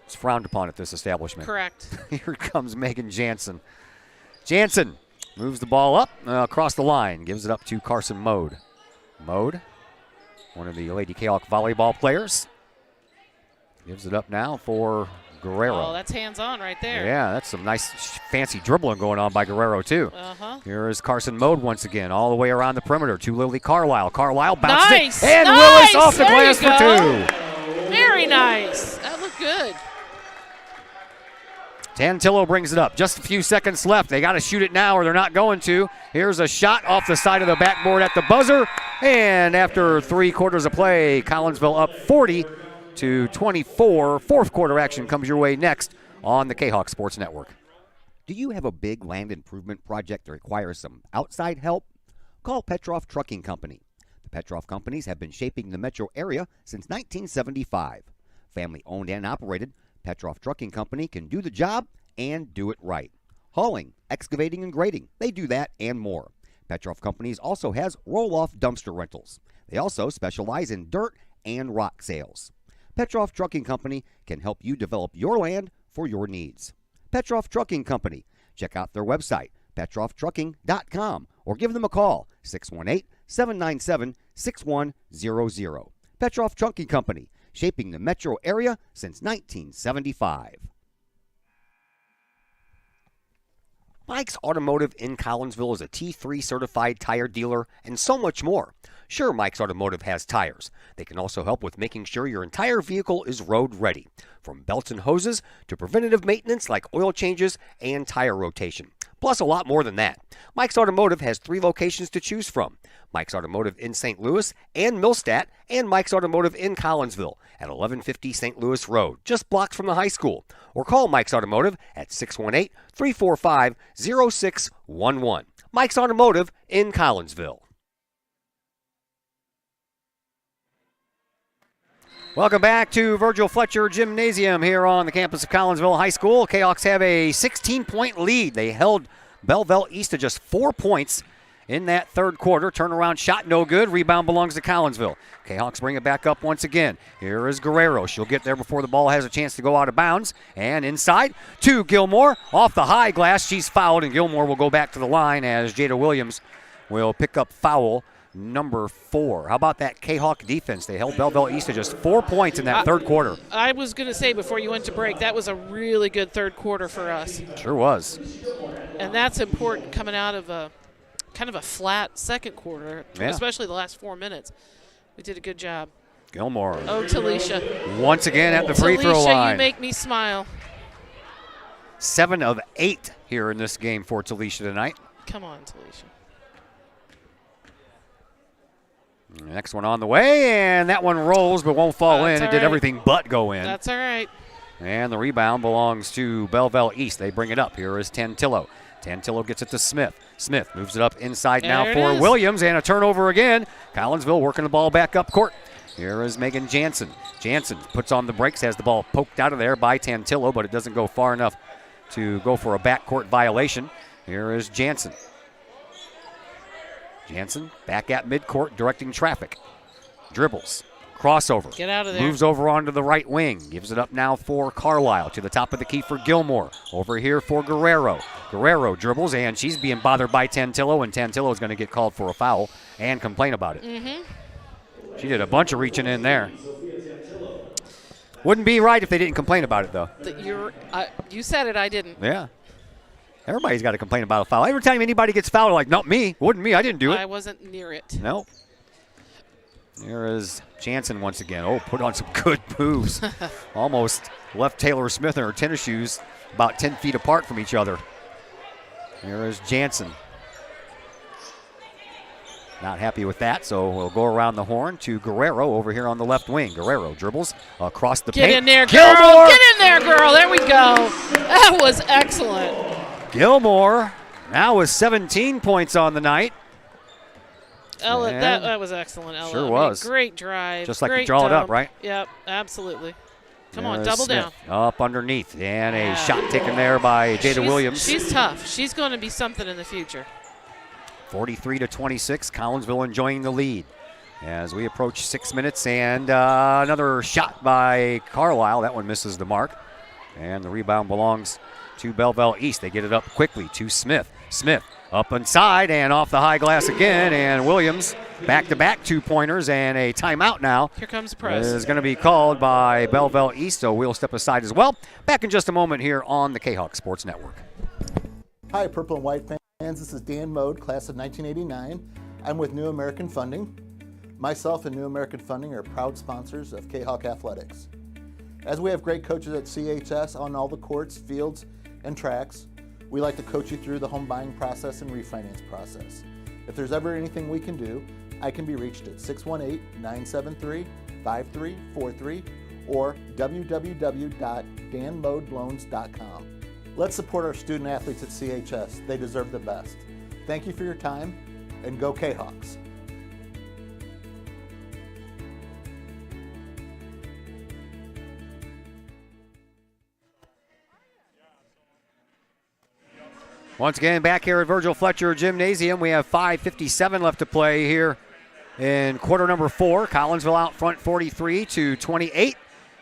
E: It's frowned upon at this establishment.
F: Correct.
E: Here comes Megan Jansen. Jansen moves the ball up across the line, gives it up to Carson Mode. Mode, one of the Lady Kahok volleyball players, gives it up now for Guerrero.
F: Oh, that's hands-on right there.
E: Yeah, that's some nice fancy dribbling going on by Guerrero, too.
F: Uh-huh.
E: Here is Carson Mode once again, all the way around the perimeter to Lily Carlisle. Carlisle bounces
F: nice,
E: it, and
F: nice.
E: Willis off the
F: There
E: glass for 2.
F: Very nice. That looked good.
E: Tantillo brings it up. Just a few seconds left. They got to shoot it now or they're not going to. Here's a shot off the side of the backboard at the buzzer. And after 3 quarters of play, Collinsville up 40-24. Fourth quarter action comes your way next on the Kahok Sports Network.
M: Do you have a big land improvement project that requires some outside help? Call Petroff Trucking Company. The Petroff companies have been shaping the metro area since 1975. Family owned and operated, Petroff Trucking Company can do the job and do it right. Hauling, excavating, and grading, they do that and more. Petroff Companies also has roll-off dumpster rentals. They also specialize in dirt and rock sales. Petroff Trucking Company can help you develop your land for your needs. Petroff Trucking Company. Check out their website, petrofftrucking.com, or give them a call, 618-797-6100. Petroff Trucking Company, shaping the metro area since 1975. Mike's Automotive in Collinsville is a T3 certified tire dealer and so much more. Sure, Mike's Automotive has tires. They can also help with making sure your entire vehicle is road ready, from belts and hoses to preventative maintenance like oil changes and tire rotation. Plus a lot more than that. Mike's Automotive has 3 locations to choose from. Mike's Automotive in St. Louis and Millstadt, and Mike's Automotive in Collinsville at 1150 St. Louis Road, just blocks from the high school. Or call Mike's Automotive at 618-345-0611. Mike's Automotive in Collinsville. Welcome back to Virgil Fletcher Gymnasium here on the campus of Collinsville High School. Kahawks have a 16-point lead. They held Belleville East to just 4 points in that third quarter. Turnaround shot, no good. Rebound belongs to Collinsville. Kahawks bring it back up once again. Here is Guerrero. She'll get there before the ball has a chance to go out of bounds. And inside to Gilmore. Off the high glass, she's fouled, and Gilmore will go back to the line as Jada Williams will pick up foul number 4. How about that Kahawk defense? They held Belleville East to just 4 points in that third quarter.
F: I was going to say before you went to break, that was a really good third quarter for us.
E: Sure was.
F: And that's important coming out of a kind of a flat second quarter, especially the last 4 minutes. We did a good job.
E: Gilmore.
F: Oh, Talisha.
E: Once again at the free throw line.
F: Talisha, you make me smile.
E: 7 of 8 here in this game for Talisha tonight.
F: Come on, Talisha.
E: Next one on the way, and that one rolls but won't fall in. It did everything but go in.
F: That's all right.
E: And the rebound belongs to Belleville East. They bring it up. Here is Tantillo. Tantillo gets it to Smith. Smith moves it up inside now for Williams, and a turnover again. Collinsville working the ball back up court. Here is Megan Jansen. Jansen puts on the brakes, has the ball poked out of there by Tantillo, but it doesn't go far enough to go for a backcourt violation. Here is Jansen. Jansen back at midcourt, directing traffic. Dribbles. Crossover.
F: Get out of there.
E: Moves over onto the right wing. Gives it up now for Carlisle. To the top of the key for Gilmore. Over here for Guerrero. Guerrero dribbles, and she's being bothered by Tantillo, and Tantillo is going to get called for a foul and complain about it.
F: Mm-hmm.
E: She did a bunch of reaching in there. Wouldn't be right if they didn't complain about it, though.
F: You said it, I didn't.
E: Yeah. Everybody's got to complain about a foul. Every time anybody gets fouled, like, not me. Wasn't me. I didn't do it.
F: I wasn't near it.
E: Nope. There is Jansen once again. Oh, put on some good moves. Almost left Taylor Smith in her tennis shoes about 10 feet apart from each other. There is Jansen. Not happy with that, so we'll go around the horn to Guerrero over here on the left wing. Guerrero dribbles across the paint.
F: Get in there, girl.
E: Gilmore!
F: Get in there, girl. There we go. That was excellent.
E: Gilmore now with 17 points on the night.
F: Ella, that was excellent, Ella.
E: Sure was.
F: Great drive.
E: Just like
F: great
E: to draw it up,
F: dump.
E: right?
F: Yep, absolutely. Come on,
E: There's
F: double
E: Smith
F: down.
E: up underneath. And a shot taken there by Jada Williams.
F: She's tough. She's going to be something in the future.
E: 43-26, Collinsville enjoying the lead. As we approach 6 minutes, and another shot by Carlisle. That one misses the mark. And the rebound belongs to Belleville East. They get it up quickly to Smith. Smith up inside and off the high glass again. And Williams back-to-back 2-pointers and a timeout now.
F: Here comes the press.
E: Is going to be called by Belleville East, so we'll step aside as well. Back in just a moment here on the Kahok Sports Network.
R: Hi, Purple and White fans. This is Dan Mode, class of 1989. I'm with New American Funding. Myself and New American Funding are proud sponsors of Kahok Athletics. As we have great coaches at CHS on all the courts, fields, and tracks, we like to coach you through the home buying process and refinance process. If there's ever anything we can do, I can be reached at 618-973-5343 or www.danmodeloans.com. Let's support our student athletes at CHS. They deserve the best. Thank you for your time, and go Kahawks.
E: Once again, back here at Virgil Fletcher Gymnasium, we have 5:57 left to play here in quarter number 4. Collinsville out front 43-28,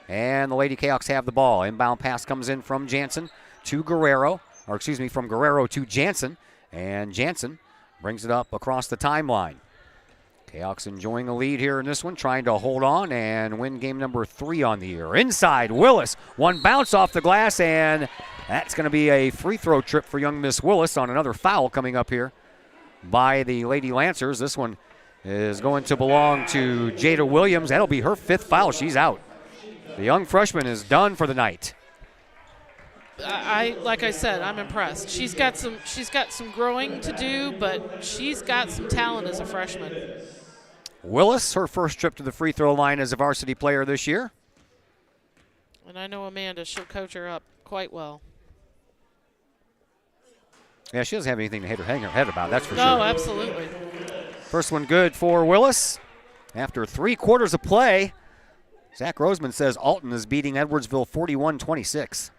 E: and the Lady Kahawks have the ball. Inbound pass comes in from Jansen to Guerrero, from Guerrero to Jansen, and Jansen brings it up across the timeline. Kahawks enjoying the lead here in this one, trying to hold on and win game number 3 on the year. Inside, Willis, one bounce off the glass, and that's going to be a free throw trip for young Miss Willis on another foul coming up here by the Lady Lancers. This one is going to belong to Jada Williams. That'll be her 5th foul. She's out. The young freshman is done for the night.
F: Like I said, I'm impressed. She's got some growing to do, but she's got some talent as a freshman.
E: Willis, her first trip to the free throw line as a varsity player this year.
F: And I know Amanda, she'll coach her up quite well.
E: Yeah, she doesn't have anything to hang her head about, that's for sure.
F: No, absolutely.
E: First one good for Willis. After 3 quarters of play, Zach Roseman says Alton is beating Edwardsville 41-26.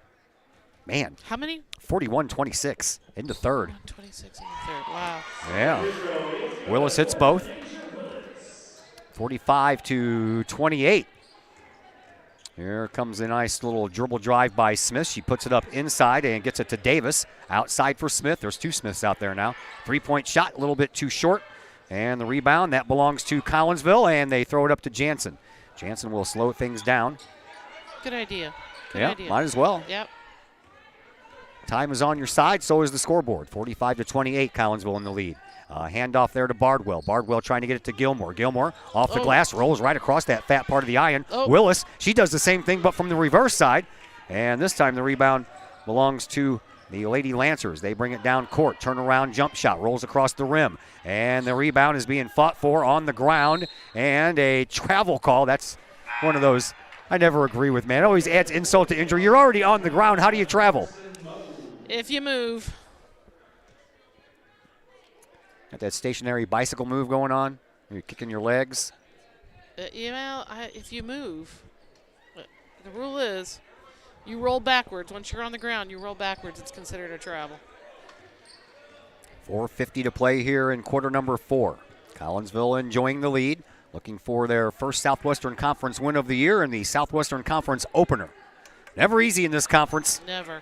E: Man.
F: How many?
E: 41-26 into third.
F: 26 in the third, wow.
E: Yeah. Willis hits both. 45-28. Here comes a nice little dribble drive by Smith. She puts it up inside and gets it to Davis. Outside for Smith. There's 2 Smiths out there now. 3-point shot, a little bit too short. And the rebound, that belongs to Collinsville, and they throw it up to Jansen. Jansen will slow things down.
F: Good idea. Good
E: Yeah,
F: idea.
E: might as well.
F: Yep.
E: Time is on your side, so is the scoreboard. 45-28, Collinsville in the lead. Handoff there to Bardwell. Bardwell trying to get it to Gilmore. Gilmore off the glass, rolls right across that fat part of the iron. Willis, she does the same thing, but from the reverse side. And this time the rebound belongs to the Lady Lancers. They bring it down court. Turnaround jump shot, rolls across the rim. And the rebound is being fought for on the ground. And a travel call. That's one of those I never agree with, man. It always adds insult to injury. You're already on the ground. How do you travel?
F: If you move.
E: Got that stationary bicycle move going on. You're kicking your legs.
F: If you move, the rule is you roll backwards. Once you're on the ground, you roll backwards. It's considered a travel.
E: 4:50 to play here in quarter number 4. Collinsville enjoying the lead, looking for their first Southwestern Conference win of the year in the Southwestern Conference opener. Never easy in this conference.
F: Never.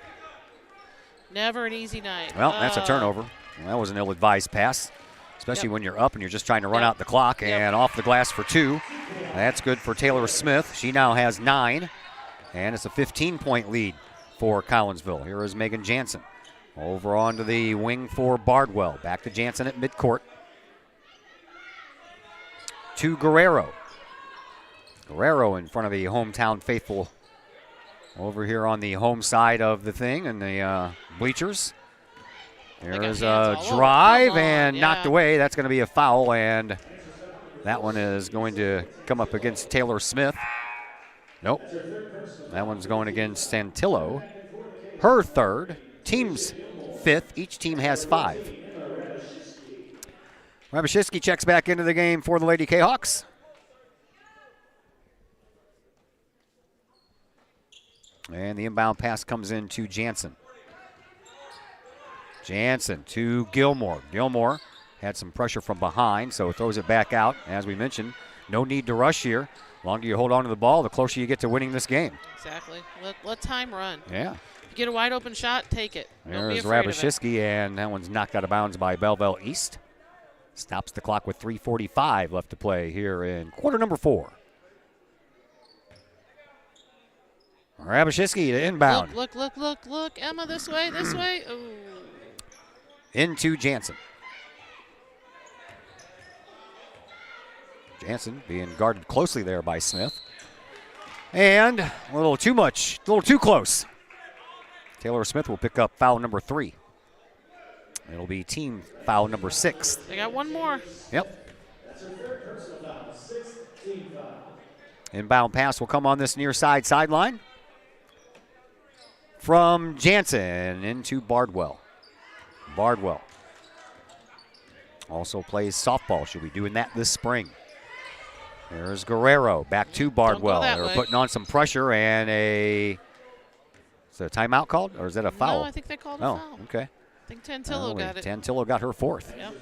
F: Never an easy night.
E: Well, that's a turnover. That was an ill-advised pass, especially when you're up and you're just trying to run out the clock, and off the glass for 2. That's good for Taylor Smith. She now has 9, and it's a 15-point lead for Collinsville. Here is Megan Jansen. Over onto the wing for Bardwell. Back to Jansen at midcourt. To Guerrero. Guerrero in front of the hometown faithful over here on the home side of the thing and the bleachers. There is a drive and knocked away. That's going to be a foul, and that one is going to come up against Taylor Smith. Nope. That one's going against Santillo. Her third. Team's 5th. Each team has 5. Rabashitsky checks back into the game for the Lady Kahawks. And the inbound pass comes in to Jansen. Jansen to Gilmore. Gilmore had some pressure from behind, so throws it back out. As we mentioned, no need to rush here. The longer you hold on to the ball, the closer you get to winning this game.
F: Exactly. Let time run.
E: Yeah.
F: If you get a wide open shot, take it.
E: There's Rabashitsky, and that one's knocked out of bounds by Belleville East. Stops the clock with 3:45 left to play here in quarter number 4. Rabashitsky to inbound.
F: Look. Emma, this way. Ooh.
E: Into Jansen. Jansen being guarded closely there by Smith. And a little too much, a little too close. Taylor Smith will pick up foul number 3. It'll be team foul number 6.
F: They got one more.
E: Yep.
N: That's her third personal foul, 6th team foul.
E: Inbound pass will come on this near side sideline. From Jansen into Bardwell. Bardwell also plays softball. She'll be doing that this spring. There's Guerrero back to Bardwell. They're putting on some pressure, and is it a timeout called, or is that a foul?
F: No, I think they called a foul.
E: Oh, okay.
F: I think Tantillo got it.
E: Tantillo got her 4th.
F: Yep.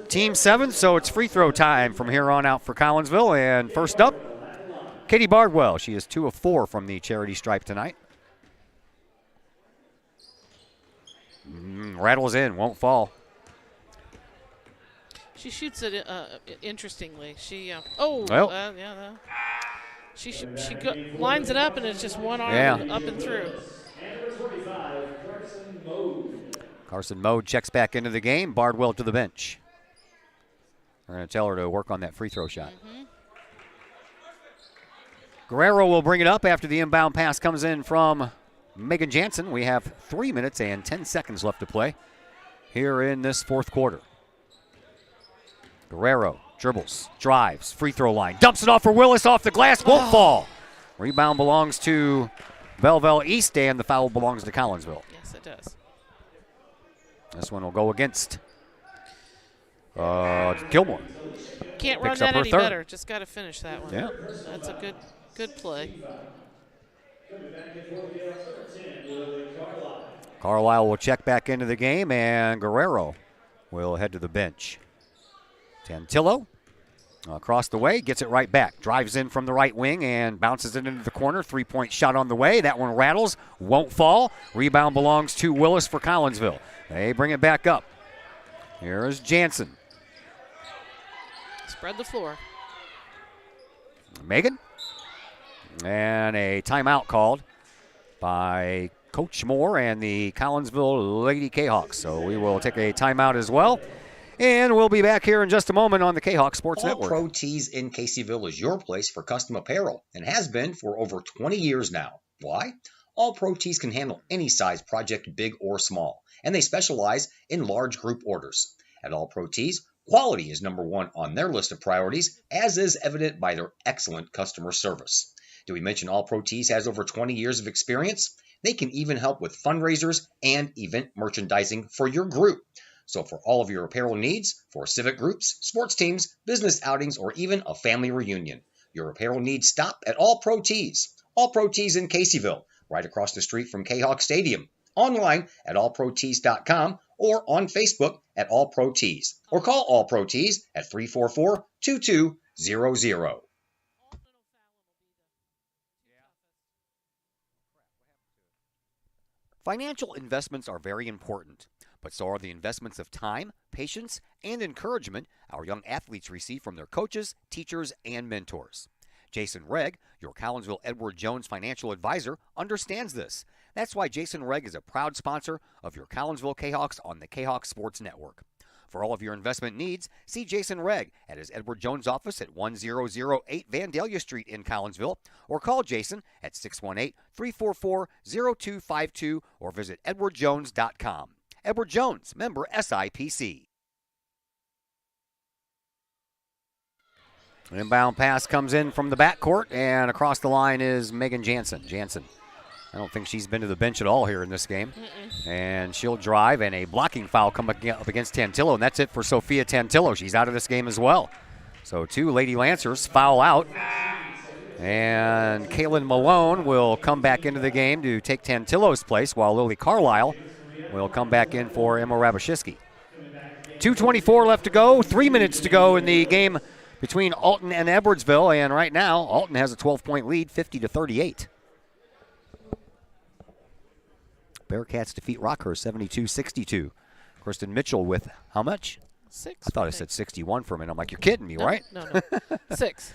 E: Team 7th, so it's free throw time from here on out for Collinsville. And first up, Katie Bardwell. She is 2 of 4 from the charity stripe tonight. Rattles in, won't fall.
F: She shoots it interestingly. She lines it up, and it's just one arm up and through.
E: Carson Mode checks back into the game. Bardwell to the bench. We're going to tell her to work on that free throw shot. Guerrero will bring it up after the inbound pass comes in from Megan Jansen. We have 3 minutes and 10 seconds left to play here in this 4th quarter. Guerrero dribbles, drives, free throw line, dumps it off for Willis off the glass, won't fall. Rebound belongs to Belleville East, and the foul belongs to Collinsville.
F: Yes, it does.
E: This one will go against Gilmore.
F: Can't run that any better. Just got to finish that one.
E: Yeah.
F: That's a good play.
E: Carlisle will check back into the game, and Guerrero will head to the bench. Tantillo across the way, gets it right back. Drives in from the right wing and bounces it into the corner. 3-point shot on the way. That one rattles, won't fall. Rebound belongs to Willis for Collinsville. They bring it back up. Here is Jansen.
F: Spread the floor.
E: Megan. And a timeout called by Coach Moore and the Collinsville Lady Kahawks. So we will take a timeout as well. And we'll be back here in just a moment on the Kahawk Sports
L: All
E: Network.
L: Pro Tees in Caseyville is your place for custom apparel and has been for over 20 years now. Why? All Pro Tees can handle any size project, big or small, and they specialize in large group orders. At All Pro Tees, quality is number 1 on their list of priorities, as is evident by their excellent customer service. Did we mention All Pro Tees has over 20 years of experience? They can even help with fundraisers and event merchandising for your group. So for all of your apparel needs, for civic groups, sports teams, business outings, or even a family reunion, your apparel needs stop at All Pro Tees. All Pro Tees in Caseyville, right across the street from Kahawk Stadium. online at allprotees.com or on Facebook at All Pro Tees, or call All Pro Tees at 344-2200.
E: Financial investments are very important, but so are the investments of time, patience, and encouragement our young athletes receive from their coaches, teachers, and mentors. Jason Regg, your Collinsville Edward Jones financial advisor, understands this. That's why Jason Regg is a proud sponsor of your Collinsville Kahawks on the Kahok Sports Network. For all of your investment needs, see Jason Regg at his Edward Jones office at 1008 Vandalia Street in Collinsville, or call Jason at 618-344-0252 or visit edwardjones.com. Edward Jones, member SIPC. An inbound pass comes in from the backcourt, and across the line is Megan Jansen. I don't think she's been to the bench at all here in this game. And she'll drive, and a blocking foul come up against Tantillo, and that's it for Sophia Tantillo. She's out of this game as well. So 2 Lady Lancers foul out. And Kaylin Malone will come back into the game to take Tantillo's place, while Lily Carlisle will come back in for Emma Rabashewski. 2:24 left to go, 3 minutes to go in the game between Alton and Edwardsville, and right now Alton has a 12-point lead, 50-38. Bearcats defeat Rockhurst 72-62. Kristen Mitchell with how much?
F: 6.
E: I thought I said 61 for a minute. I'm like, you're kidding me, right?
F: No. 6.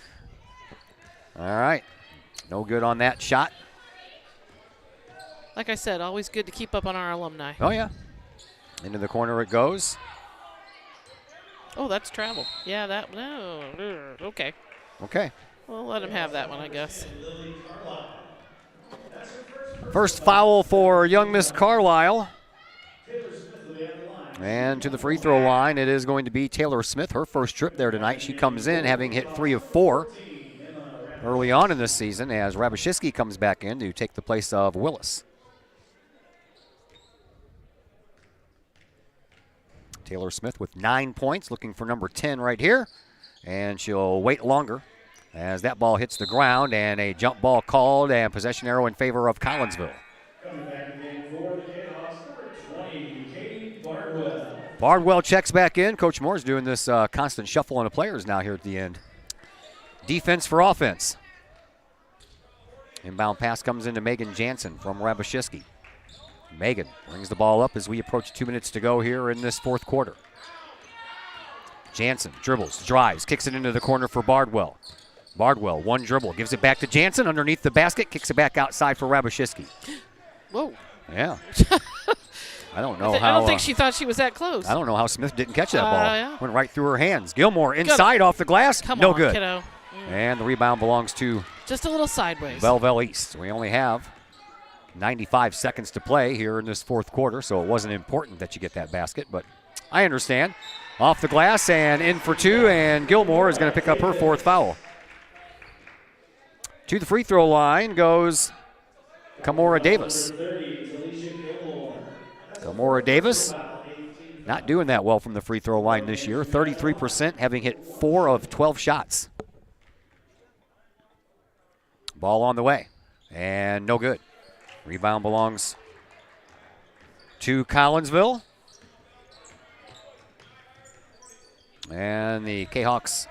E: All right. No good on that shot.
F: Like I said, always good to keep up on our alumni.
E: Oh, yeah. Into the corner it goes.
F: Oh, that's travel. Yeah, that. No. Okay.
E: Okay.
F: We'll let him have that one, I guess.
E: First foul for young Miss Carlisle. And to the free throw line, it is going to be Taylor Smith, her first trip there tonight. She comes in having hit 3 of 4 early on in this season, as Rabashewski comes back in to take the place of Willis. Taylor Smith with 9 points, looking for number 10 right here. And she'll wait longer as that ball hits the ground, and a jump ball called, and possession arrow in favor of Collinsville.
N: Coming back again for the Kahawks, number 20, Katie Bardwell.
E: Bardwell checks back in. Coach Moore's doing this constant shuffling of players now here at the end. Defense for offense. Inbound pass comes into Megan Jansen from Rabashewski. Megan brings the ball up as we approach 2 minutes to go here in this fourth quarter. Jansen dribbles, drives, kicks it into the corner for Bardwell. Bardwell, one dribble, gives it back to Jansen underneath the basket, kicks it back outside for Rabashewski.
F: Whoa.
E: Yeah. I don't know how.
F: I don't think she thought she was that close.
E: I don't know how Smith didn't catch that ball.
F: Yeah.
E: Went right through her hands. Gilmore inside off the glass. No good.
F: Kiddo.
E: And the rebound belongs to
F: just a little sideways.
E: Belleville East. We only have 95 seconds to play here in this fourth quarter, so it wasn't important that you get that basket, but I understand. Off the glass and in for 2, and Gilmore is going to pick up her 4th foul. To the free throw line goes Kamora Davis. Kamora Davis not doing that well from the free throw line this year. 33%, having hit 4 of 12 shots. Ball on the way, and no good. Rebound belongs to Collinsville. And the Kahawks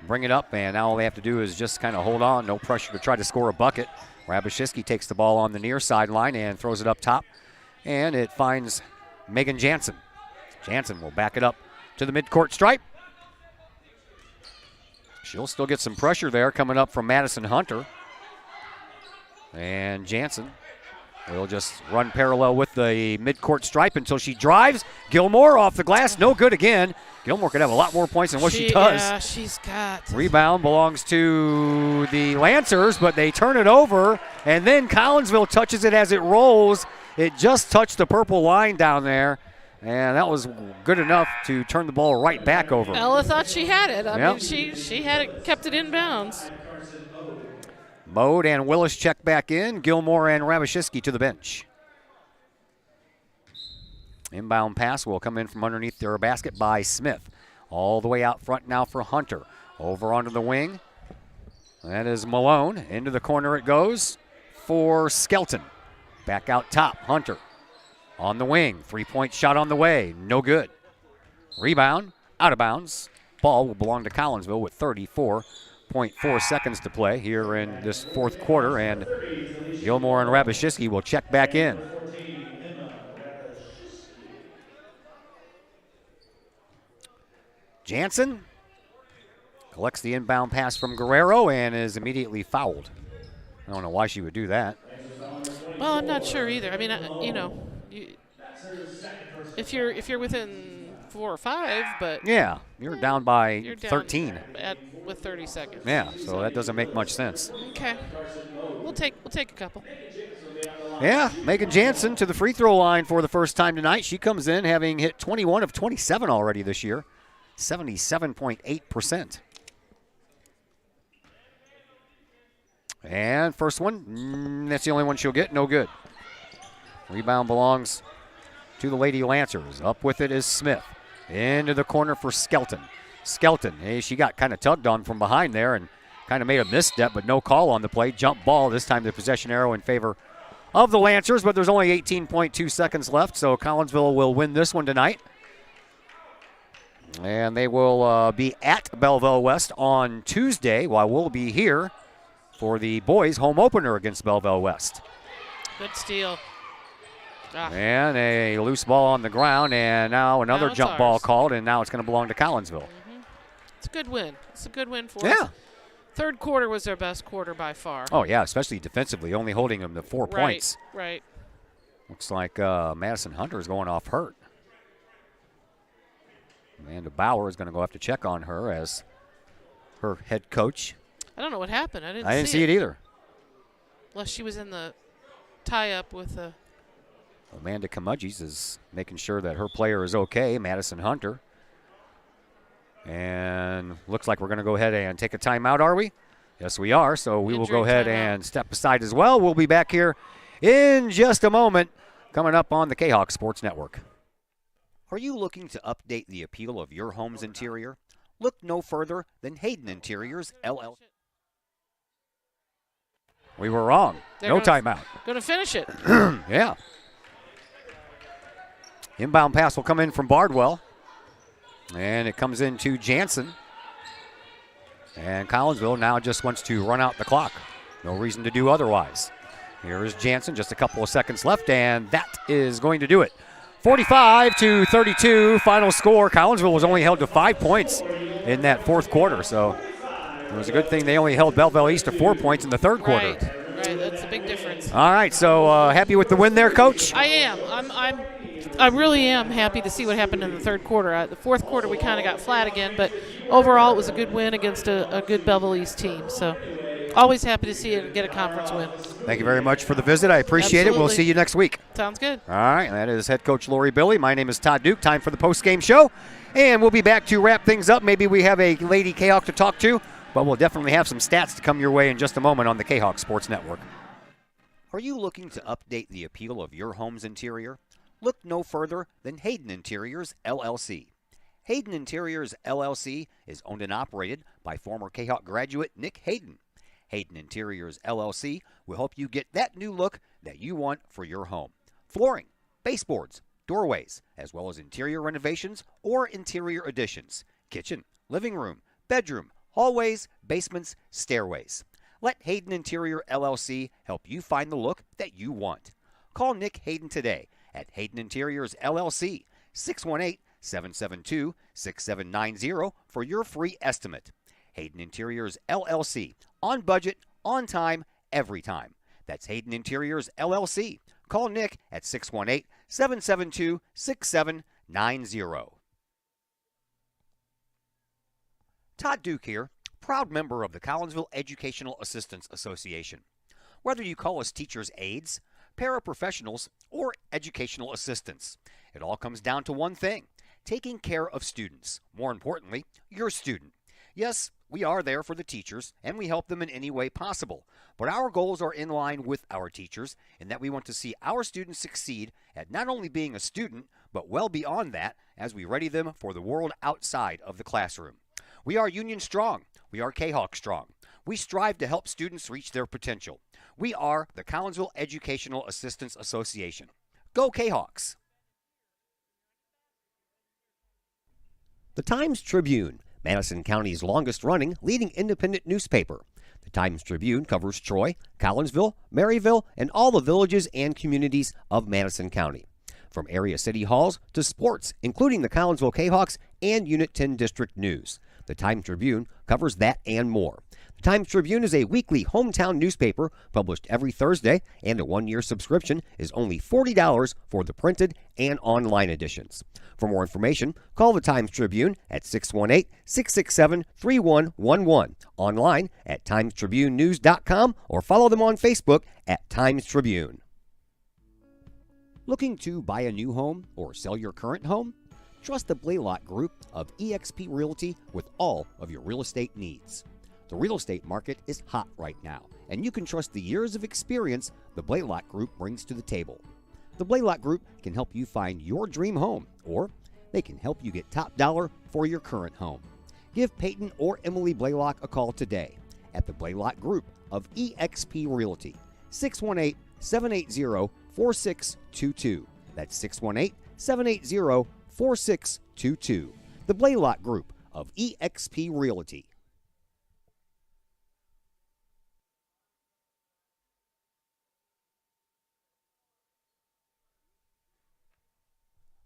E: bring it up, and now all they have to do is just kind of hold on. No pressure to try to score a bucket. Rabashewski takes the ball on the near sideline and throws it up top, and it finds Megan Jansen. Jansen will back it up to the midcourt stripe. She'll still get some pressure there coming up from Madison Hunter. And Jansen will just run parallel with the midcourt stripe until she drives. Gilmore off the glass, no good again. Gilmore could have a lot more points than what she does.
F: Yeah, she's got.
E: Rebound belongs to the Lancers, but they turn it over, and then Collinsville touches it as it rolls. It just touched the purple line down there, and that was good enough to turn the ball right back over.
F: Ella thought she had it. I mean, she had it, kept it in bounds.
E: Mode and Willis check back in. Gilmore and Rabashewski to the bench. Inbound pass will come in from underneath their basket by Smith. All the way out front now for Hunter. Over onto the wing. That is Malone. Into the corner it goes for Skelton. Back out top, Hunter. on the wing. 3-point shot on the way. No good. Rebound, out of bounds. Ball will belong to Collinsville with 34.4 seconds to play here in this fourth quarter, and Gilmore and Rabashitsky will check back in. Jansen collects the inbound pass from Guerrero and is immediately fouled. I don't know why she would do that.
F: Well, I'm not sure either. I mean, if you're within 4 or 5, but
E: yeah, you're down by
F: you're down
E: 13
F: with 30 seconds.
E: Yeah, so that doesn't make much sense.
F: Okay, we'll take a couple.
E: Yeah, Megan Jansen to the free throw line for the first time tonight. She comes in having hit 21 of 27 already this year, 77.8%. And first one, that's the only one she'll get. No good. Rebound belongs to the Lady Lancers. Up with it is Smith. Into the corner for Skelton. Skelton, hey, she got kind of tugged on from behind there and kind of made a misstep, but no call on the play. Jump ball, this time the possession arrow in favor of the Lancers, but there's only 18.2 seconds left, so Collinsville will win this one tonight. And they will be at Belleville West on Tuesday, while we'll be here for the boys' home opener against Belleville West.
F: Good steal.
E: And a loose ball on the ground, and now another jump ball called, and now it's going to belong to Collinsville.
F: Mm-hmm. It's a good win. It's a good win for us. Third quarter was their best quarter by far.
E: Oh, yeah, especially defensively, only holding them to 4 points.
F: Right.
E: Looks like Madison Hunter is going off hurt. Amanda Bauer is going to go have to check on her as her head coach.
F: I don't know what happened. I
E: didn't see it either.
F: Unless she was in the tie-up with a...
E: Amanda Kamudges is making sure that her player is okay, Madison Hunter. And looks like we're going to go ahead and take a timeout, are we? Yes, we are. So we will go ahead and step aside as well. We'll be back here in just a moment, coming up on the Kahok Sports Network. Are you looking to update the appeal of your home's interior? Look no further than Hayden Interiors, LLC. We were wrong. No timeout.
F: Going to finish it.
E: Yeah. Inbound pass will come in from Bardwell. And it comes into Jansen. And Collinsville now just wants to run out the clock. No reason to do otherwise. Here is Jansen, just a couple of seconds left, and that is going to do it. 45-32, final score. Collinsville was only held to 5 points in that fourth quarter, so it was a good thing they only held Belleville East to 4 points in the third quarter.
F: Right, that's a big difference.
E: All right, so happy with the win there, Coach?
F: I am. I really am happy to see what happened in the third quarter. The fourth quarter we kind of got flat again, but overall it was a good win against a good Belleville East team. So always happy to see it and get a conference win.
E: Thank you very much for the visit. I appreciate it. We'll see you next week.
F: Sounds good.
E: All right, that is head coach Lori Billy. My name is Todd Duke. Time for the post-game show. And we'll be back to wrap things up. Maybe we have a Lady Kahok to talk to, but we'll definitely have some stats to come your way in just a moment on the Kahok Sports Network. Are you looking to update the appeal of your home's interior? Look no further than Hayden Interiors, LLC. Hayden Interiors, LLC is owned and operated by former Kahok graduate Nick Hayden. Hayden Interiors, LLC will help you get that new look that you want for your home. Flooring, baseboards, doorways, as well as interior renovations or interior additions. Kitchen, living room, bedroom, hallways, basements, stairways. Let Hayden Interior, LLC help you find the look that you want. Call Nick Hayden today at Hayden Interiors, LLC, 618-772-6790 for your free estimate. Hayden Interiors, LLC, on budget, on time, every time. That's Hayden Interiors, LLC. Call Nick at 618-772-6790. Todd Duke here, proud member of the Collinsville Educational Assistance Association. Whether you call us teachers' aides, paraprofessionals, or educational assistants, it all comes down to one thing: taking care of students. More importantly, your student. Yes, we are there for the teachers, and we help them in any way possible. But our goals are in line with our teachers in that we want to see our students succeed at not only being a student, but well beyond that as we ready them for the world outside of the classroom. We are Union Strong. We are Kahok Strong. We strive to help students reach their potential. We are the Collinsville Educational Assistance Association.
M: Go Kahawks! The Times-Tribune, Madison County's longest-running leading independent newspaper. The Times-Tribune covers Troy, Collinsville, Maryville, and all the villages and communities of Madison County. From area city halls to sports, including the Collinsville Kahawks and Unit 10 District News. The Times-Tribune covers that and more. The Times-Tribune is a weekly hometown newspaper published every Thursday, and a one-year subscription is only $40 for the printed and online editions. For more information, call the Times-Tribune at 618-667-3111, online at timestribunenews.com, or follow them on Facebook at Times-Tribune. Looking to buy a new home or sell your current home? Trust the Blaylock Group of eXp Realty with all of your real estate needs. The real estate market is hot right now, and you can trust the years of experience the Blaylock Group brings to the table. The Blaylock Group can help you find your dream home, or they can help you get top dollar for your current home. Give Peyton or Emily Blaylock a call today at the Blaylock Group of eXp Realty, 618-780-4622. That's 618-780-4622. The Blaylock Group of eXp Realty.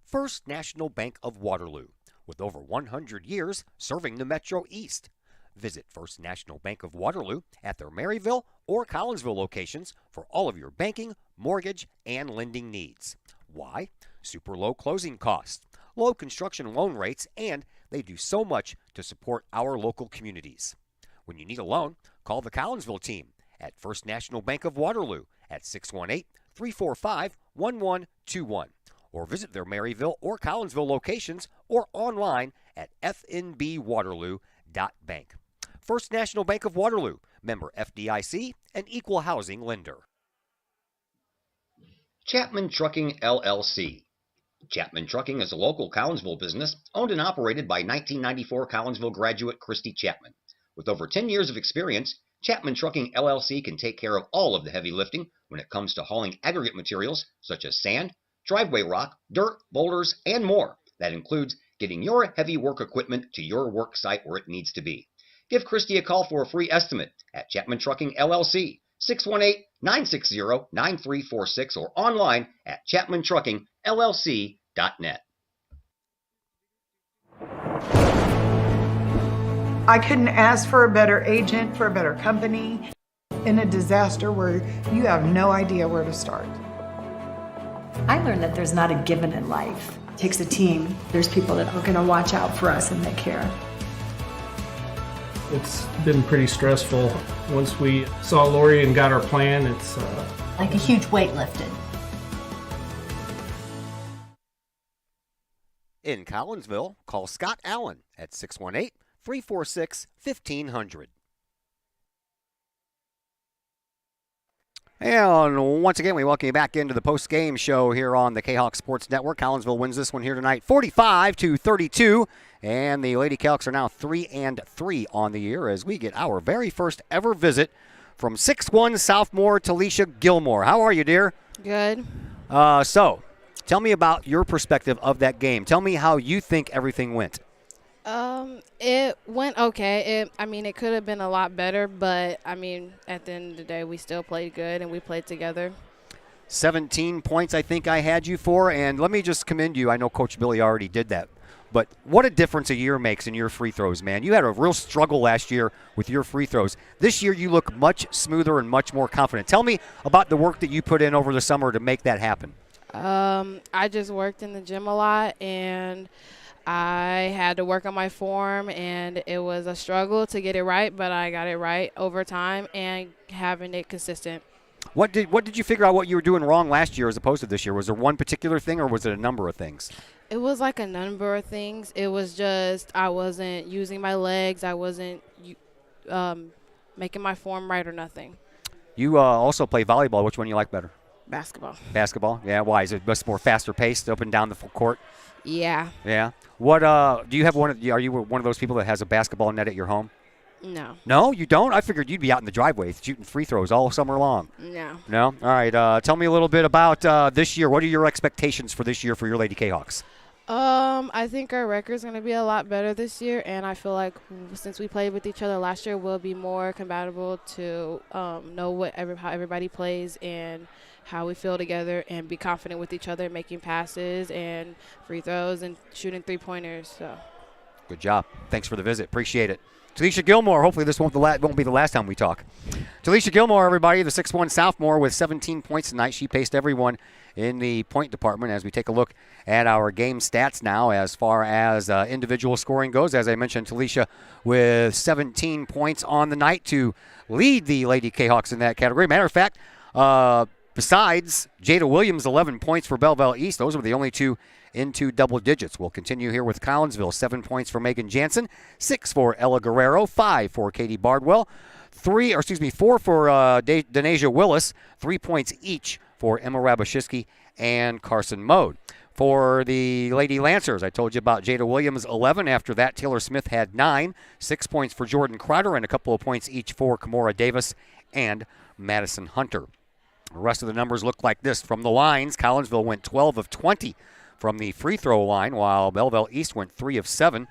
M: First National Bank of Waterloo, with over 100 years serving the Metro East. Visit First National Bank of Waterloo at their Maryville or Collinsville locations for all of your banking, mortgage, and lending needs. Why? Super low closing costs, low construction loan rates, and they do so much to support our local communities. When you need a loan, call the Collinsville team at First National Bank of Waterloo at 618-345-1121. Or visit their Maryville or Collinsville locations or online at fnbwaterloo.bank. First National Bank of Waterloo, member FDIC, and equal housing lender.
L: Chapman Trucking, LLC. Chapman Trucking is a local Collinsville business owned and operated by 1994 Collinsville graduate Christy Chapman. With over 10 years of experience, Chapman Trucking, LLC can take care of all of the heavy lifting when it comes to hauling aggregate materials such as sand, driveway rock, dirt, boulders, and more. That includes getting your heavy work equipment to your work site where it needs to be. Give Christy a call for a free estimate at Chapman Trucking LLC, 618-960-9346, or online at chapmantruckingllc.net.
S: I couldn't ask for a better agent, for a better company in a disaster where you have no idea where to start.
T: I learned that there's not a given in life. It takes a team. There's people that are going to watch out for us and that care.
U: It's been pretty stressful. Once we saw Lori and got our plan, it's
T: like a huge weight lifted.
M: In Collinsville, call Scott Allen at 618-346-1500. And once again, we welcome you back into the post-game show here on the Kahok Sports Network. Collinsville wins this one here tonight, 45-32, and the Lady Calcs are now 3-3 on the year as we get our very first ever visit from 6'1" sophomore Talisha Gilmore. How are you, dear?
V: Good.
M: So, tell me about your perspective of that game. Tell me how you think everything went.
V: It went okay. It could have been a lot better, but, at the end of the day, we still played good and we played together.
M: 17 points I think I had you for, and let me just commend you. I know Coach Billy already did that, but what a difference a year makes in your free throws, man. You had a real struggle last year with your free throws. This year you look much smoother and much more confident. Tell me about the work that you put in over the summer to make that happen.
V: I just worked in the gym a lot, and I had to work on my form, and it was a struggle to get it right, but I got it right over time and having it consistent.
M: What did you figure out what you were doing wrong last year as opposed to this year? Was there one particular thing or was it a number of things?
V: It was like a number of things. It was just I wasn't using my legs. I wasn't making my form right or nothing.
M: You also play volleyball. Which one you like better?
V: Basketball.
M: Basketball? Yeah, why? Is it just more faster paced up and down the full court?
V: Yeah.
M: Yeah. What do you have are you one of those people that has a basketball net at your home?
V: No.
E: No, you don't? I figured you'd be out in the driveway shooting free throws all summer long.
V: No.
E: No? All right. Tell me a little bit about this year. What are your expectations for this year for your Lady Kahawks?
V: I think our record's going to be a lot better this year, and I feel like since we played with each other last year, we'll be more compatible to know how everybody plays and how we feel together and be confident with each other, making passes and free throws and shooting three-pointers. So.
E: Good job. Thanks for the visit. Appreciate it. Talisha Gilmore, hopefully this won't be the last time we talk. Talisha Gilmore, everybody, the 6'1 sophomore with 17 points tonight. She paced everyone in the point department as we take a look at our game stats now as far as individual scoring goes. As I mentioned, Talisha with 17 points on the night to lead the Lady Kahawks in that category. Matter of fact, besides Jada Williams, 11 points for Belleville East, those were the only two into double digits. We'll continue here with Collinsville. 7 points for Megan Jansen, 6 for Ella Guerrero, 5 for Katie Bardwell, 4 for Denasia Willis, 3 points each for Emma Rabashitsky and Carson Mode. For the Lady Lancers, I told you about Jada Williams, 11. After that, Taylor Smith had 9, 6 points for Jordan Crowder, and a couple of points each for Kimora Davis and Madison Hunter. The rest of the numbers look like this. From the lines, Collinsville went 12 of 20 from the free throw line, while Belleville East went 3 of 7.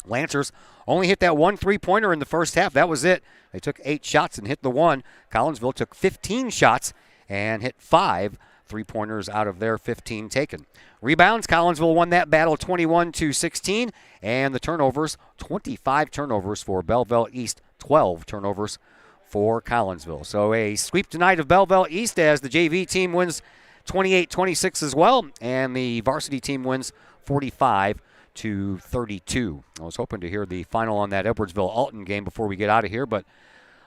E: Lancers only hit that one three-pointer in the first half. That was it. They took 8 shots and hit the one. Collinsville took 15 shots and hit 5 three-pointers out of their 15 taken. Rebounds, Collinsville won that battle 21-16, and the turnovers, 25 turnovers for Belleville East, 12 turnovers for Collinsville. So a sweep tonight of Belleville East as the JV team wins 28-26 as well, and the varsity team wins 45-32. I was hoping to hear the final on that Edwardsville-Alton game before we get out of here, but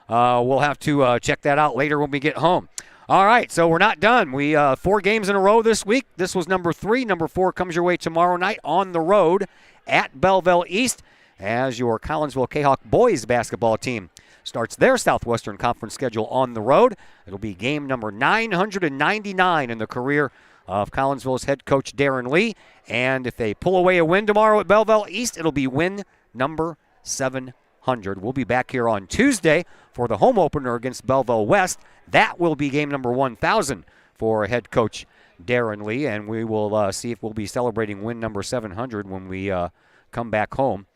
E: we'll have to check that out later when we get home. All right, so we're not done. We 4 games in a row this week. This was number 3. Number 4 comes your way tomorrow night on the road at Belleville East as your Collinsville Kahawk boys basketball team starts their Southwestern Conference schedule on the road. It'll be game number 999 in the career of Collinsville's head coach Darren Lee. And if they pull away a win tomorrow at Belleville East, it'll be win number 700. We'll be back here on Tuesday for the home opener against Belleville West. That will be game number 1000 for head coach Darren Lee, and we will see if we'll be celebrating win number 700 when we come back home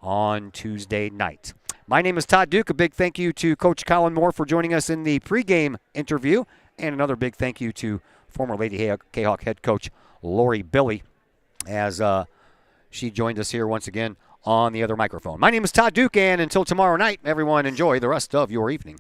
E: on Tuesday night. My name is Todd Duke. A big thank you to Coach Colin Moore for joining us in the pregame interview, and another big thank you to former Lady Kahawk head coach Lori Billy as she joined us here once again on the other microphone. My name is Todd Duke, and until tomorrow night, everyone enjoy the rest of your evening.